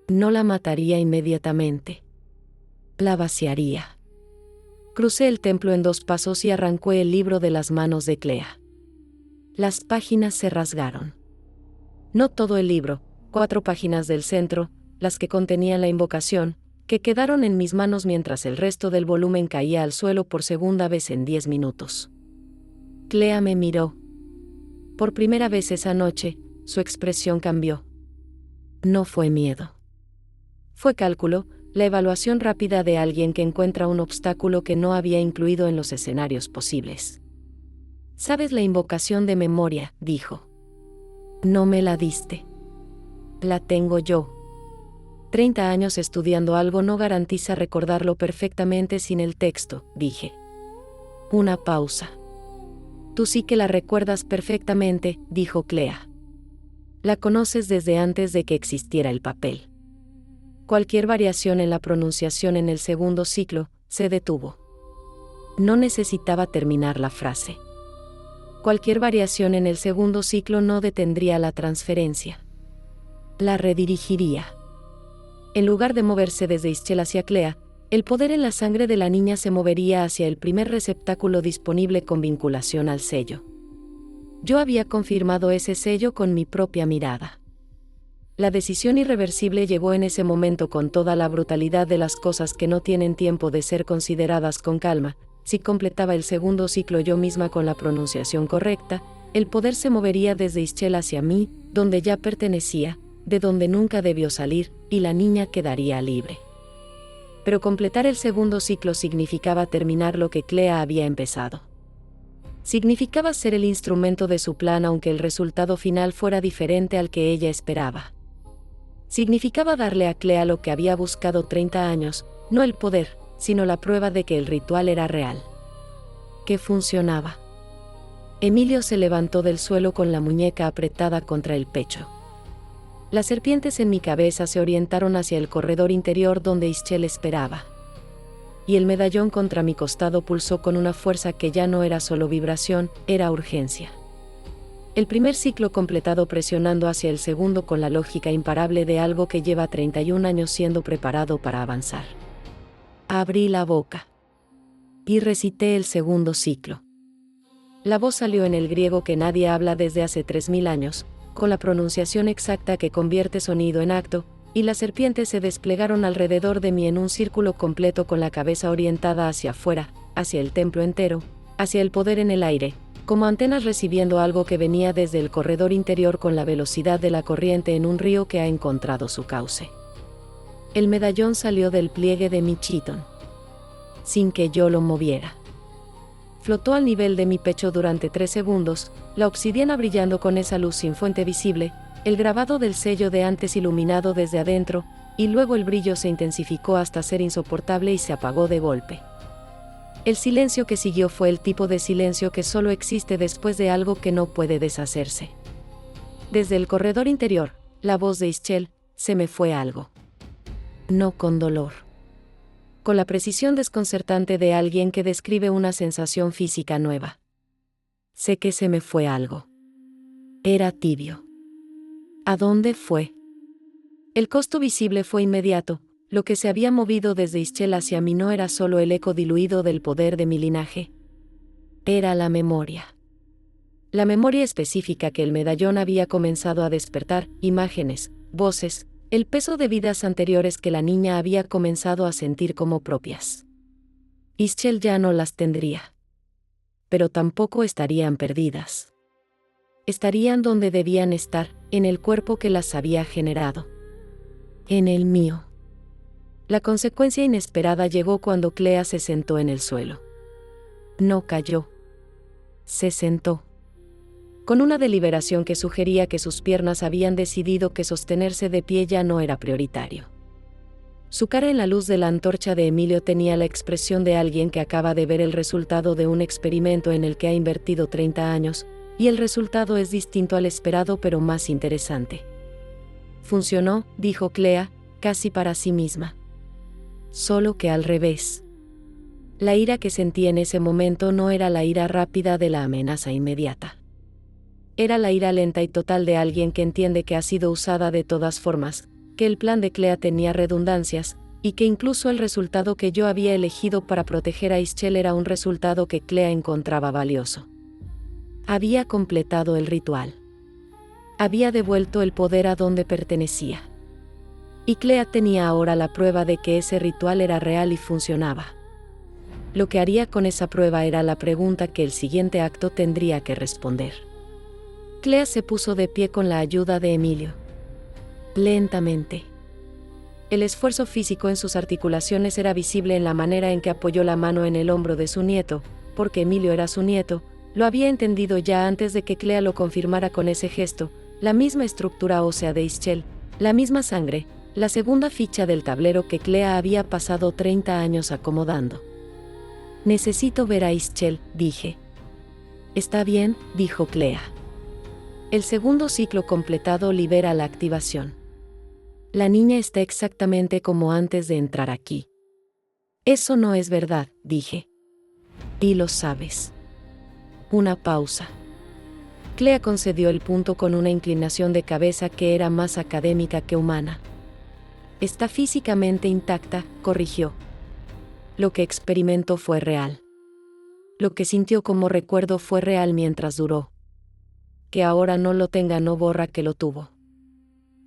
No la mataría inmediatamente. La vaciaría. Crucé el templo en 2 pasos y arrancó el libro de las manos de Clea. Las páginas se rasgaron. No todo el libro, 4 páginas del centro, las que contenían la invocación, que quedaron en mis manos mientras el resto del volumen caía al suelo por segunda vez en 10 minutos. Clea me miró. Por primera vez esa noche, su expresión cambió. No fue miedo. Fue cálculo, la evaluación rápida de alguien que encuentra un obstáculo que no había incluido en los escenarios posibles. «Sabes la invocación de memoria», dijo. «No me la diste. La tengo yo». 30 años estudiando algo no garantiza recordarlo perfectamente sin el texto, dije. Una pausa. Tú sí que la recuerdas perfectamente, dijo Clea. La conoces desde antes de que existiera el papel. Cualquier variación en la pronunciación en el segundo ciclo se detuvo. No necesitaba terminar la frase. Cualquier variación en el segundo ciclo no detendría la transferencia. La redirigiría. En lugar de moverse desde Ischel hacia Clea, el poder en la sangre de la niña se movería hacia el primer receptáculo disponible con vinculación al sello. Yo había confirmado ese sello con mi propia mirada. La decisión irreversible llegó en ese momento con toda la brutalidad de las cosas que no tienen tiempo de ser consideradas con calma. Si completaba el segundo ciclo yo misma con la pronunciación correcta, el poder se movería desde Ischel hacia mí, donde ya pertenecía, de donde nunca debió salir, y la niña quedaría libre. Pero completar el segundo ciclo significaba terminar lo que Clea había empezado. Significaba ser el instrumento de su plan aunque el resultado final fuera diferente al que ella esperaba. Significaba darle a Clea lo que había buscado 30 años, no el poder, sino la prueba de que el ritual era real. Que funcionaba. Emilio se levantó del suelo con la muñeca apretada contra el pecho. Las serpientes en mi cabeza se orientaron hacia el corredor interior donde Ischel esperaba. Y el medallón contra mi costado pulsó con una fuerza que ya no era solo vibración, era urgencia. El primer ciclo completado presionando hacia el segundo con la lógica imparable de algo que lleva 31 años siendo preparado para avanzar. Abrí la boca. Y recité el segundo ciclo. La voz salió en el griego que nadie habla desde hace 3000 años, con la pronunciación exacta que convierte sonido en acto, y las serpientes se desplegaron alrededor de mí en un círculo completo con la cabeza orientada hacia afuera, hacia el templo entero, hacia el poder en el aire, como antenas recibiendo algo que venía desde el corredor interior con la velocidad de la corriente en un río que ha encontrado su cauce. El medallón salió del pliegue de mi chitón, sin que yo lo moviera. Flotó al nivel de mi pecho durante 3 segundos, la obsidiana brillando con esa luz sin fuente visible, el grabado del sello de antes iluminado desde adentro, y luego el brillo se intensificó hasta ser insoportable y se apagó de golpe. El silencio que siguió fue el tipo de silencio que solo existe después de algo que no puede deshacerse. Desde el corredor interior, la voz de Ischel, se me fue algo. No con dolor. Con la precisión desconcertante de alguien que describe una sensación física nueva. Sé que se me fue algo. Era tibio. ¿A dónde fue? El costo visible fue inmediato. Lo que se había movido desde Ischel hacia mí no era solo el eco diluido del poder de mi linaje. Era la memoria. La memoria específica que el medallón había comenzado a despertar, imágenes, voces, el peso de vidas anteriores que la niña había comenzado a sentir como propias. Ischel ya no las tendría. Pero tampoco estarían perdidas. Estarían donde debían estar, en el cuerpo que las había generado. En el mío. La consecuencia inesperada llegó cuando Clea se sentó en el suelo. No cayó. Se sentó. Con una deliberación que sugería que sus piernas habían decidido que sostenerse de pie ya no era prioritario. Su cara en la luz de la antorcha de Emilio tenía la expresión de alguien que acaba de ver el resultado de un experimento en el que ha invertido 30 años, y el resultado es distinto al esperado pero más interesante. Funcionó, dijo Clea, casi para sí misma. Solo que al revés. La ira que sentí en ese momento no era la ira rápida de la amenaza inmediata. Era la ira lenta y total de alguien que entiende que ha sido usada de todas formas, que el plan de Clea tenía redundancias, y que incluso el resultado que yo había elegido para proteger a Ischel era un resultado que Clea encontraba valioso. Había completado el ritual. Había devuelto el poder a donde pertenecía. Y Clea tenía ahora la prueba de que ese ritual era real y funcionaba. Lo que haría con esa prueba era la pregunta que el siguiente acto tendría que responder. Clea se puso de pie con la ayuda de Emilio. Lentamente. El esfuerzo físico en sus articulaciones era visible en la manera en que apoyó la mano en el hombro de su nieto, porque Emilio era su nieto, lo había entendido ya antes de que Clea lo confirmara con ese gesto, la misma estructura ósea de Ischel, la misma sangre, la segunda ficha del tablero que Clea había pasado 30 años acomodando. Necesito ver a Ischel, dije. Está bien, dijo Clea. El segundo ciclo completado libera la activación. La niña está exactamente como antes de entrar aquí. Eso no es verdad, dije. Y lo sabes. Una pausa. Clea concedió el punto con una inclinación de cabeza que era más académica que humana. Está físicamente intacta, corrigió. Lo que experimentó fue real. Lo que sintió como recuerdo fue real mientras duró. Que ahora no lo tenga no borra que lo tuvo.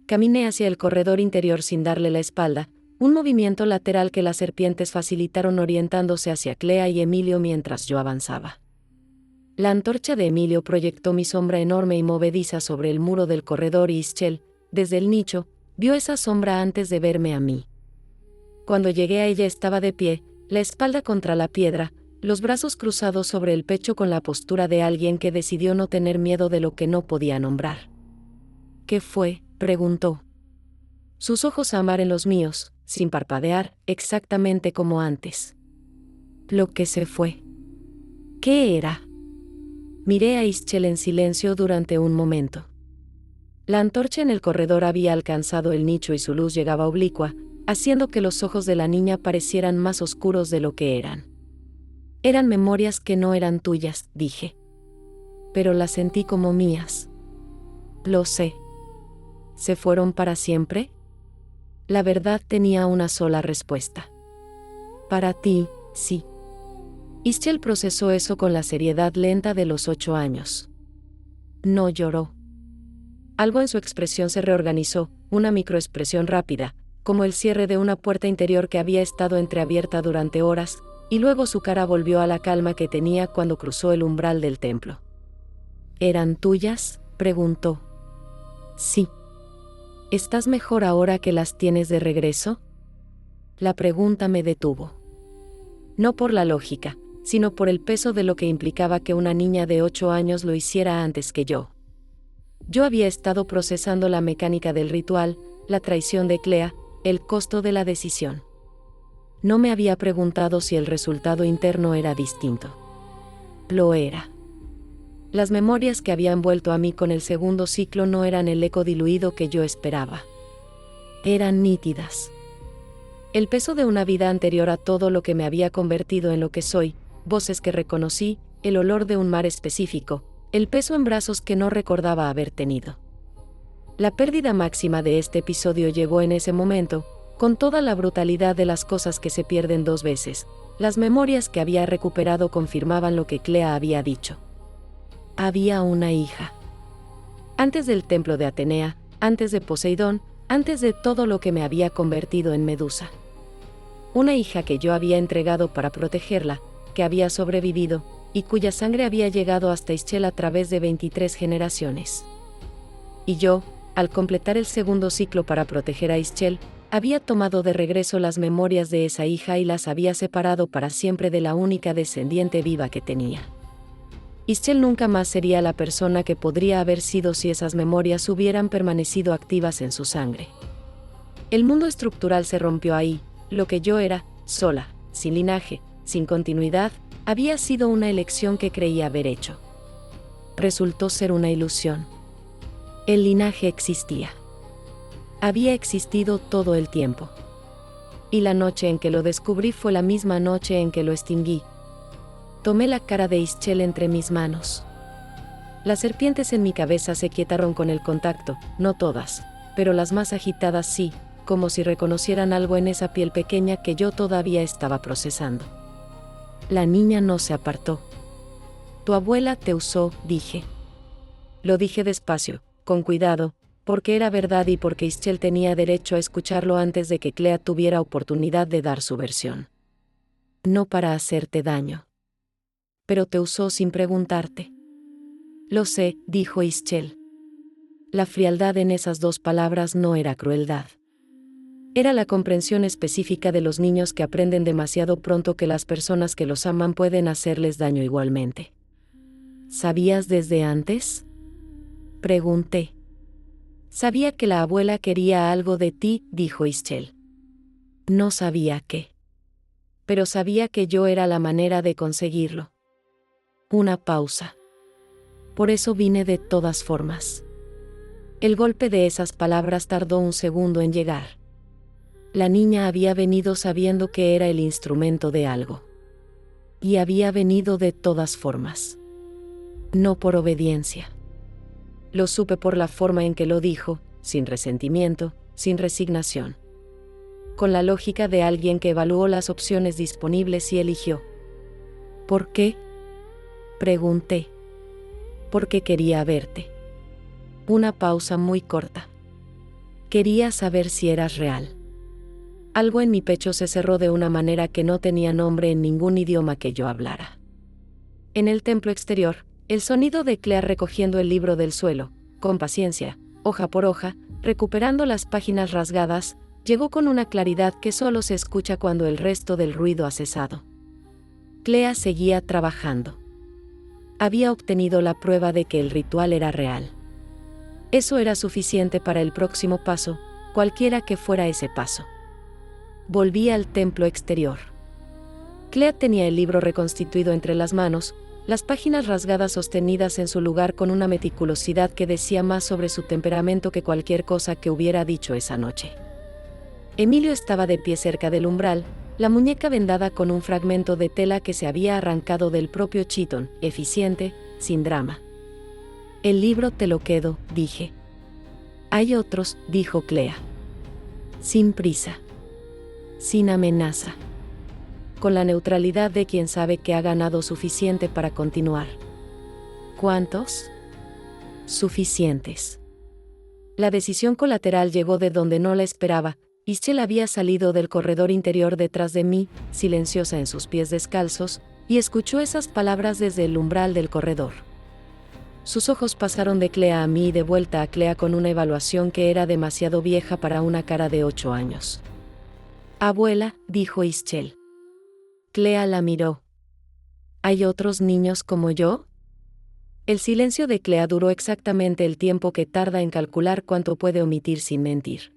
Caminé hacia el corredor interior sin darle la espalda, un movimiento lateral que las serpientes facilitaron orientándose hacia Clea y Emilio mientras yo avanzaba. La antorcha de Emilio proyectó mi sombra enorme y movediza sobre el muro del corredor y Ischel, desde el nicho, vio esa sombra antes de verme a mí. Cuando llegué a ella estaba de pie, la espalda contra la piedra, los brazos cruzados sobre el pecho con la postura de alguien que decidió no tener miedo de lo que no podía nombrar. ¿Qué fue?, preguntó. Sus ojos ámbar en los míos, sin parpadear, exactamente como antes. Lo que se fue. ¿Qué era? Miré a Ischel en silencio durante un momento. La antorcha en el corredor había alcanzado el nicho y su luz llegaba oblicua, haciendo que los ojos de la niña parecieran más oscuros de lo que eran. Eran memorias que no eran tuyas, dije. Pero las sentí como mías. Lo sé. ¿Se fueron para siempre? La verdad tenía una sola respuesta. Para ti, sí. Ischel procesó eso con la seriedad lenta de los 8 años. No lloró. Algo en su expresión se reorganizó, una microexpresión rápida, como el cierre de una puerta interior que había estado entreabierta durante horas, y luego su cara volvió a la calma que tenía cuando cruzó el umbral del templo. ¿Eran tuyas?, preguntó. Sí. ¿Estás mejor ahora que las tienes de regreso? La pregunta me detuvo. No por la lógica, sino por el peso de lo que implicaba que una niña de 8 años lo hiciera antes que yo. Yo había estado procesando la mecánica del ritual, la traición de Clea, el costo de la decisión. No me había preguntado si el resultado interno era distinto. Lo era. Las memorias que habían vuelto a mí con el segundo ciclo no eran el eco diluido que yo esperaba. Eran nítidas. El peso de una vida anterior a todo lo que me había convertido en lo que soy, voces que reconocí, el olor de un mar específico, el peso en brazos que no recordaba haber tenido. La pérdida máxima de este episodio llegó en ese momento, con toda la brutalidad de las cosas que se pierden 2 veces. Las memorias que había recuperado confirmaban lo que Clea había dicho. Había una hija. Antes del templo de Atenea, antes de Poseidón, antes de todo lo que me había convertido en Medusa. Una hija que yo había entregado para protegerla, que había sobrevivido, y cuya sangre había llegado hasta Ischel a través de 23 generaciones. Y yo, al completar el segundo ciclo para proteger a Ischel, había tomado de regreso las memorias de esa hija y las había separado para siempre de la única descendiente viva que tenía. Ischel nunca más sería la persona que podría haber sido si esas memorias hubieran permanecido activas en su sangre. El mundo estructural se rompió ahí, lo que yo era, sola, sin linaje, sin continuidad, había sido una elección que creía haber hecho. Resultó ser una ilusión. El linaje existía. Había existido todo el tiempo. Y la noche en que lo descubrí fue la misma noche en que lo extinguí. Tomé la cara de Ischel entre mis manos. Las serpientes en mi cabeza se quietaron con el contacto, no todas, pero las más agitadas sí, como si reconocieran algo en esa piel pequeña que yo todavía estaba procesando. La niña no se apartó. Tu abuela te usó, dije. Lo dije despacio, con cuidado, porque era verdad y porque Ischel tenía derecho a escucharlo antes de que Clea tuviera oportunidad de dar su versión. No para hacerte daño. Pero te usó sin preguntarte. Lo sé, dijo Ischel. La frialdad en esas 2 palabras no era crueldad. Era la comprensión específica de los niños que aprenden demasiado pronto que las personas que los aman pueden hacerles daño igualmente. ¿Sabías desde antes?, pregunté. Sabía que la abuela quería algo de ti, dijo Ischel. No sabía qué. Pero sabía que yo era la manera de conseguirlo. Una pausa. Por eso vine de todas formas. El golpe de esas palabras tardó un segundo en llegar. La niña había venido sabiendo que era el instrumento de algo. Y había venido de todas formas. No por obediencia. Lo supe por la forma en que lo dijo, sin resentimiento, sin resignación. Con la lógica de alguien que evaluó las opciones disponibles y eligió. ¿Por qué? Pregunté. Porque quería verte. Una pausa muy corta. Quería saber si eras real. Algo en mi pecho se cerró de una manera que no tenía nombre en ningún idioma que yo hablara. En el templo exterior, el sonido de Clea recogiendo el libro del suelo, con paciencia, hoja por hoja, recuperando las páginas rasgadas, llegó con una claridad que solo se escucha cuando el resto del ruido ha cesado. Clea seguía trabajando. Había obtenido la prueba de que el ritual era real. Eso era suficiente para el próximo paso, cualquiera que fuera ese paso. Volví al templo exterior. Clea tenía el libro reconstituido entre las manos, las páginas rasgadas sostenidas en su lugar con una meticulosidad que decía más sobre su temperamento que cualquier cosa que hubiera dicho esa noche. Emilio estaba de pie cerca del umbral, la muñeca vendada con un fragmento de tela que se había arrancado del propio chitón, eficiente, sin drama. El libro te lo quedo, dije. Hay otros, dijo Clea. Sin prisa. Sin amenaza. Con la neutralidad de quien sabe que ha ganado suficiente para continuar. ¿Cuántos? Suficientes. La decisión colateral llegó de donde no la esperaba. Ischel había salido del corredor interior detrás de mí, silenciosa en sus pies descalzos, y escuchó esas palabras desde el umbral del corredor. Sus ojos pasaron de Clea a mí y de vuelta a Clea con una evaluación que era demasiado vieja para una cara de 8 años. Abuela, dijo Ischel. Clea la miró. ¿Hay otros niños como yo? El silencio de Clea duró exactamente el tiempo que tarda en calcular cuánto puede omitir sin mentir.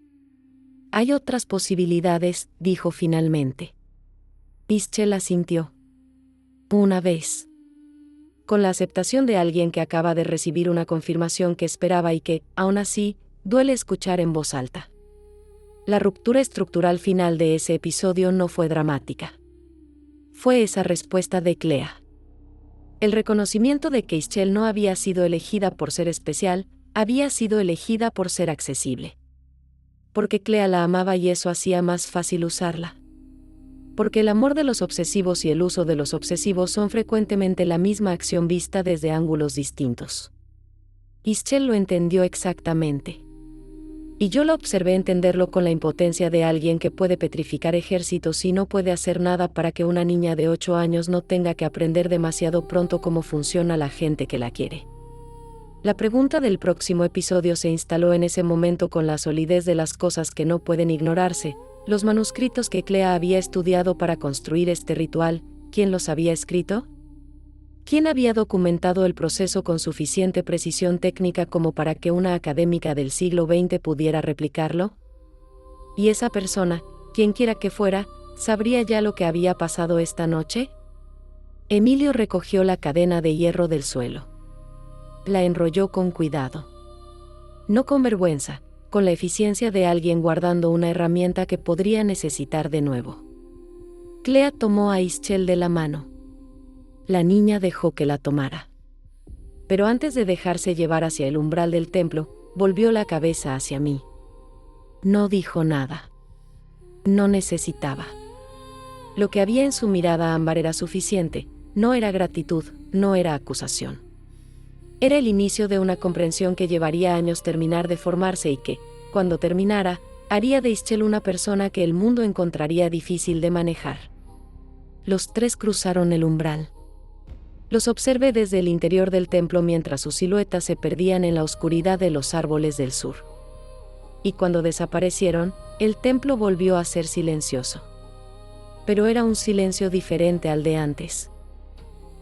Hay otras posibilidades, dijo finalmente. Ischel asintió. Una vez. Con la aceptación de alguien que acaba de recibir una confirmación que esperaba y que, aún así, duele escuchar en voz alta. La ruptura estructural final de ese episodio no fue dramática. Fue esa respuesta de Clea. El reconocimiento de que Ischel no había sido elegida por ser especial, había sido elegida por ser accesible. Porque Clea la amaba y eso hacía más fácil usarla. Porque el amor de los obsesivos y el uso de los obsesivos son frecuentemente la misma acción vista desde ángulos distintos. Ischel lo entendió exactamente. Y yo la observé entenderlo con la impotencia de alguien que puede petrificar ejércitos y no puede hacer nada para que una niña de 8 años no tenga que aprender demasiado pronto cómo funciona la gente que la quiere. La pregunta del próximo episodio se instaló en ese momento con la solidez de las cosas que no pueden ignorarse, los manuscritos que Clea había estudiado para construir este ritual, ¿quién los había escrito? ¿Quién había documentado el proceso con suficiente precisión técnica como para que una académica del siglo XX pudiera replicarlo? ¿Y esa persona, quienquiera que fuera, sabría ya lo que había pasado esta noche? Emilio recogió la cadena de hierro del suelo. La enrolló con cuidado. No con vergüenza, con la eficiencia de alguien guardando una herramienta que podría necesitar de nuevo. Clea tomó a Ischel de la mano. La niña dejó que la tomara. Pero antes de dejarse llevar hacia el umbral del templo, volvió la cabeza hacia mí. No dijo nada. No necesitaba. Lo que había en su mirada ámbar era suficiente, no era gratitud, no era acusación. Era el inicio de una comprensión que llevaría años terminar de formarse y que, cuando terminara, haría de Ischel una persona que el mundo encontraría difícil de manejar. Los tres cruzaron el umbral. Los observé desde el interior del templo mientras sus siluetas se perdían en la oscuridad de los árboles del sur. Y cuando desaparecieron, el templo volvió a ser silencioso. Pero era un silencio diferente al de antes.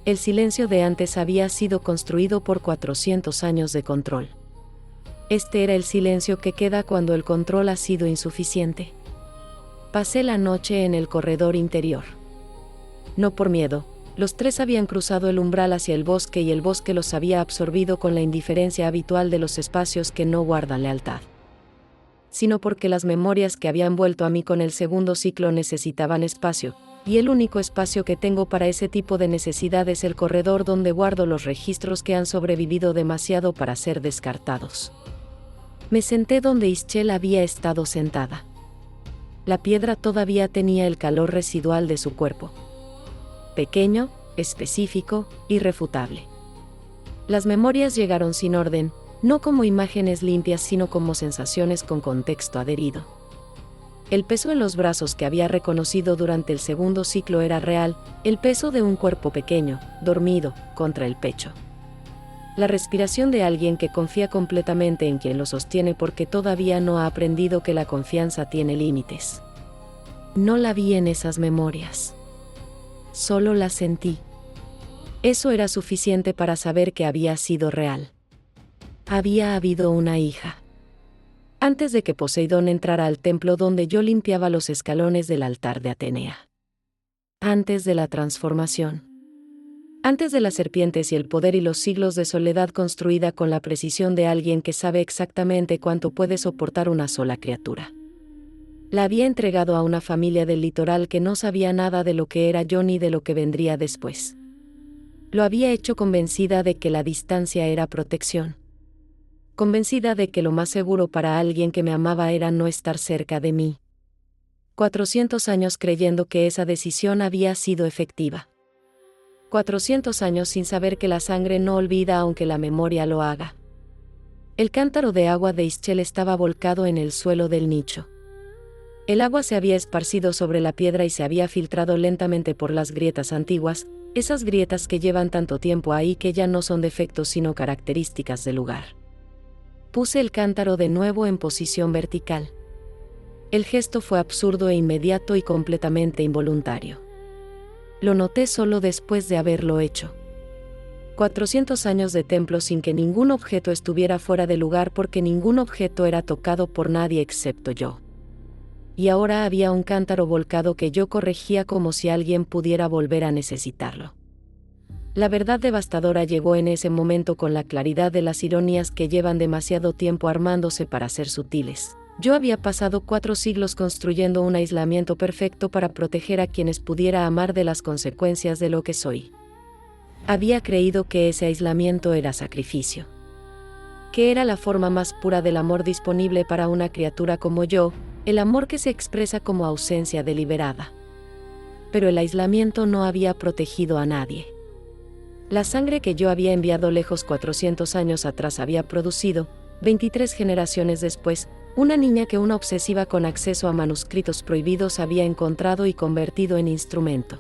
El silencio de antes había sido construido por 400 años de control. Este era el silencio que queda cuando el control ha sido insuficiente. Pasé la noche en el corredor interior. No por miedo, Los tres habían cruzado el umbral hacia el bosque y el bosque los había absorbido con la indiferencia habitual de los espacios que no guardan lealtad. Sino porque las memorias que habían vuelto a mí con el segundo ciclo necesitaban espacio, y el único espacio que tengo para ese tipo de necesidad es el corredor donde guardo los registros que han sobrevivido demasiado para ser descartados. Me senté donde Ischel había estado sentada. La piedra todavía tenía el calor residual de su cuerpo. Pequeño, específico, irrefutable. Las memorias llegaron sin orden, no como imágenes limpias sino como sensaciones con contexto adherido. El peso en los brazos que había reconocido durante el segundo ciclo era real, el peso de un cuerpo pequeño, dormido, contra el pecho. La respiración de alguien que confía completamente en quien lo sostiene porque todavía no ha aprendido que la confianza tiene límites. No la vi en esas memorias. Solo la sentí. Eso era suficiente para saber que había sido real. Había habido una hija. Antes de que Poseidón entrara al templo donde yo limpiaba los escalones del altar de Atenea. Antes de la transformación. Antes de las serpientes y el poder y los siglos de soledad construida con la precisión de alguien que sabe exactamente cuánto puede soportar una sola criatura. La había entregado a una familia del litoral que no sabía nada de lo que era yo ni de lo que vendría después. Lo había hecho convencida de que la distancia era protección. Convencida de que lo más seguro para alguien que me amaba era no estar cerca de mí. 400 años creyendo que esa decisión había sido efectiva. 400 años sin saber que la sangre no olvida aunque la memoria lo haga. El cántaro de agua de Ischel estaba volcado en el suelo del nicho. El agua se había esparcido sobre la piedra y se había filtrado lentamente por las grietas antiguas, esas grietas que llevan tanto tiempo ahí que ya no son defectos sino características del lugar. Puse el cántaro de nuevo en posición vertical. El gesto fue absurdo e inmediato y completamente involuntario. Lo noté solo después de haberlo hecho. 400 años de templo sin que ningún objeto estuviera fuera de lugar porque ningún objeto era tocado por nadie excepto yo. Y ahora había un cántaro volcado que yo corregía como si alguien pudiera volver a necesitarlo. La verdad devastadora llegó en ese momento con la claridad de las ironías que llevan demasiado tiempo armándose para ser sutiles. Yo había pasado 4 siglos construyendo un aislamiento perfecto para proteger a quienes pudiera amar de las consecuencias de lo que soy. Había creído que ese aislamiento era sacrificio. Que era la forma más pura del amor disponible para una criatura como yo, el amor que se expresa como ausencia deliberada. Pero el aislamiento no había protegido a nadie. La sangre que yo había enviado lejos 400 años atrás había producido, 23 generaciones después, una niña que una obsesiva con acceso a manuscritos prohibidos había encontrado y convertido en instrumento.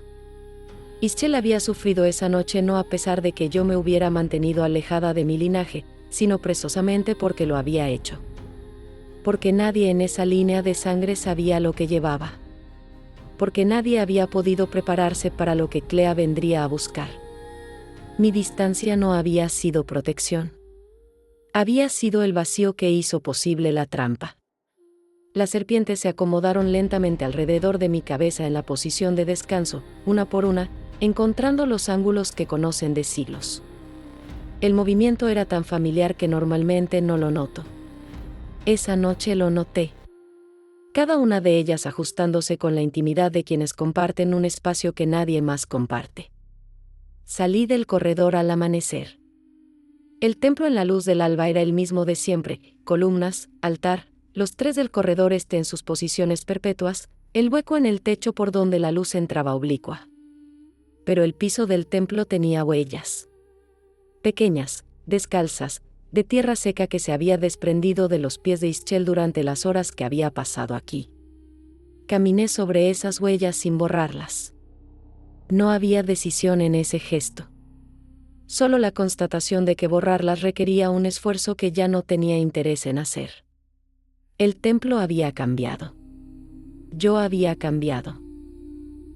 Ischel había sufrido esa noche no a pesar de que yo me hubiera mantenido alejada de mi linaje, sino precisamente porque lo había hecho. Porque nadie en esa línea de sangre sabía lo que llevaba. Porque nadie había podido prepararse para lo que Clea vendría a buscar. Mi distancia no había sido protección. Había sido el vacío que hizo posible la trampa. Las serpientes se acomodaron lentamente alrededor de mi cabeza en la posición de descanso, una por una, encontrando los ángulos que conocen de siglos. El movimiento era tan familiar que normalmente no lo noto. Esa noche lo noté. Cada una de ellas ajustándose con la intimidad de quienes comparten un espacio que nadie más comparte. Salí del corredor al amanecer. El templo en la luz del alba era el mismo de siempre, columnas, altar, los 3 del corredor este en sus posiciones perpetuas, el hueco en el techo por donde la luz entraba oblicua. Pero el piso del templo tenía huellas. Pequeñas, descalzas, de tierra seca que se había desprendido de los pies de Ischel durante las horas que había pasado aquí. Caminé sobre esas huellas sin borrarlas. No había decisión en ese gesto. Solo la constatación de que borrarlas requería un esfuerzo que ya no tenía interés en hacer. El templo había cambiado. Yo había cambiado.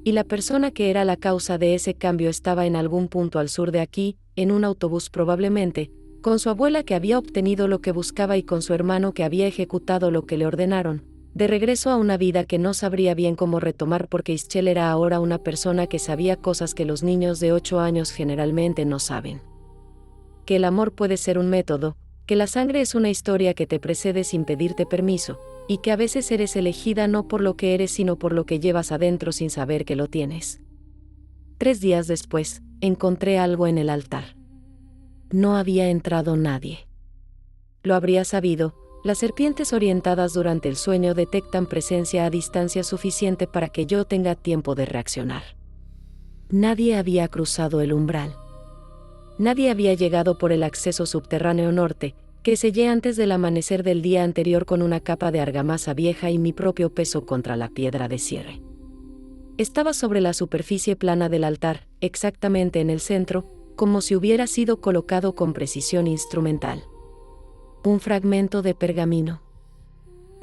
Y la persona que era la causa de ese cambio estaba en algún punto al sur de aquí, en un autobús probablemente, con su abuela que había obtenido lo que buscaba y con su hermano que había ejecutado lo que le ordenaron, de regreso a una vida que no sabría bien cómo retomar porque Ischel era ahora una persona que sabía cosas que los niños de 8 años generalmente no saben. Que el amor puede ser un método, que la sangre es una historia que te precede sin pedirte permiso, y que a veces eres elegida no por lo que eres sino por lo que llevas adentro sin saber que lo tienes. 3 días después, encontré algo en el altar. No había entrado nadie. Lo habría sabido. Las serpientes orientadas durante el sueño detectan presencia a distancia suficiente para que yo tenga tiempo de reaccionar. Nadie había cruzado el umbral. Nadie había llegado por el acceso subterráneo norte, que sellé antes del amanecer del día anterior con una capa de argamasa vieja y mi propio peso contra la piedra de cierre. Estaba sobre la superficie plana del altar, exactamente en el centro, como si hubiera sido colocado con precisión instrumental. Un fragmento de pergamino.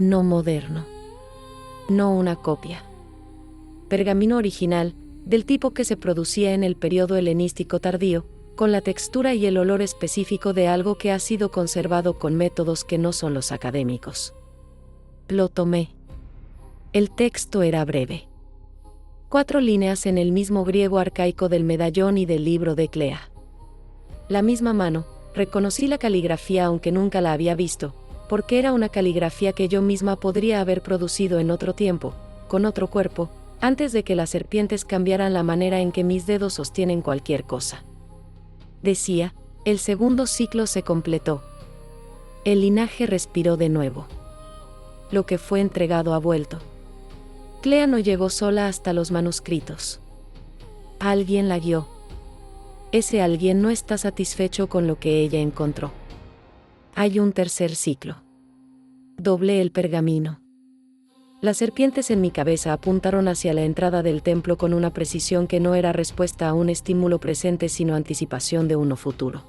No moderno. No una copia. Pergamino original, del tipo que se producía en el periodo helenístico tardío, con la textura y el olor específico de algo que ha sido conservado con métodos que no son los académicos. Lo tomé. El texto era breve. 4 líneas en el mismo griego arcaico del medallón y del libro de Clea. La misma mano. Reconocí la caligrafía aunque nunca la había visto, porque era una caligrafía que yo misma podría haber producido en otro tiempo, con otro cuerpo, antes de que las serpientes cambiaran la manera en que mis dedos sostienen cualquier cosa. Decía, el segundo ciclo se completó. El linaje respiró de nuevo. Lo que fue entregado ha vuelto. Clea no llegó sola hasta los manuscritos. Alguien la guió. Ese alguien no está satisfecho con lo que ella encontró. Hay un tercer ciclo. Doblé el pergamino. Las serpientes en mi cabeza apuntaron hacia la entrada del templo con una precisión que no era respuesta a un estímulo presente sino anticipación de uno futuro.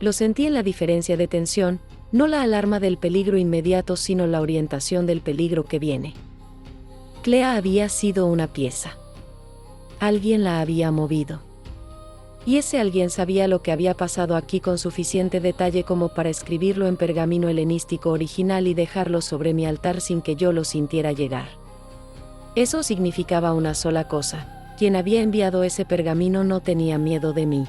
Lo sentí en la diferencia de tensión, no la alarma del peligro inmediato sino la orientación del peligro que viene. Clea había sido una pieza. Alguien la había movido. Y ese alguien sabía lo que había pasado aquí con suficiente detalle como para escribirlo en pergamino helenístico original y dejarlo sobre mi altar sin que yo lo sintiera llegar. Eso significaba una sola cosa: quien había enviado ese pergamino no tenía miedo de mí.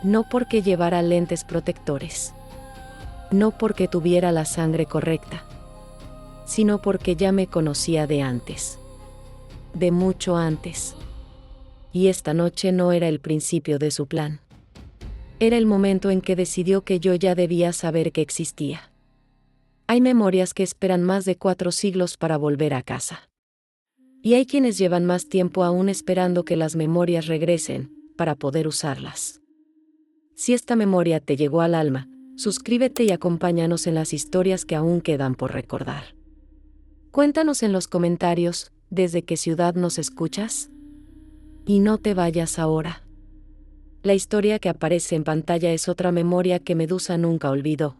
No porque llevara lentes protectores. No porque tuviera la sangre correcta. Sino porque ya me conocía de antes. De mucho antes. Y esta noche no era el principio de su plan. Era el momento en que decidió que yo ya debía saber que existía. Hay memorias que esperan más de 4 siglos para volver a casa. Y hay quienes llevan más tiempo aún esperando que las memorias regresen, para poder usarlas. Si esta memoria te llegó al alma, suscríbete y acompáñanos en las historias que aún quedan por recordar. Cuéntanos en los comentarios, ¿desde qué ciudad nos escuchas? Y no te vayas ahora. La historia que aparece en pantalla es otra memoria que Medusa nunca olvidó.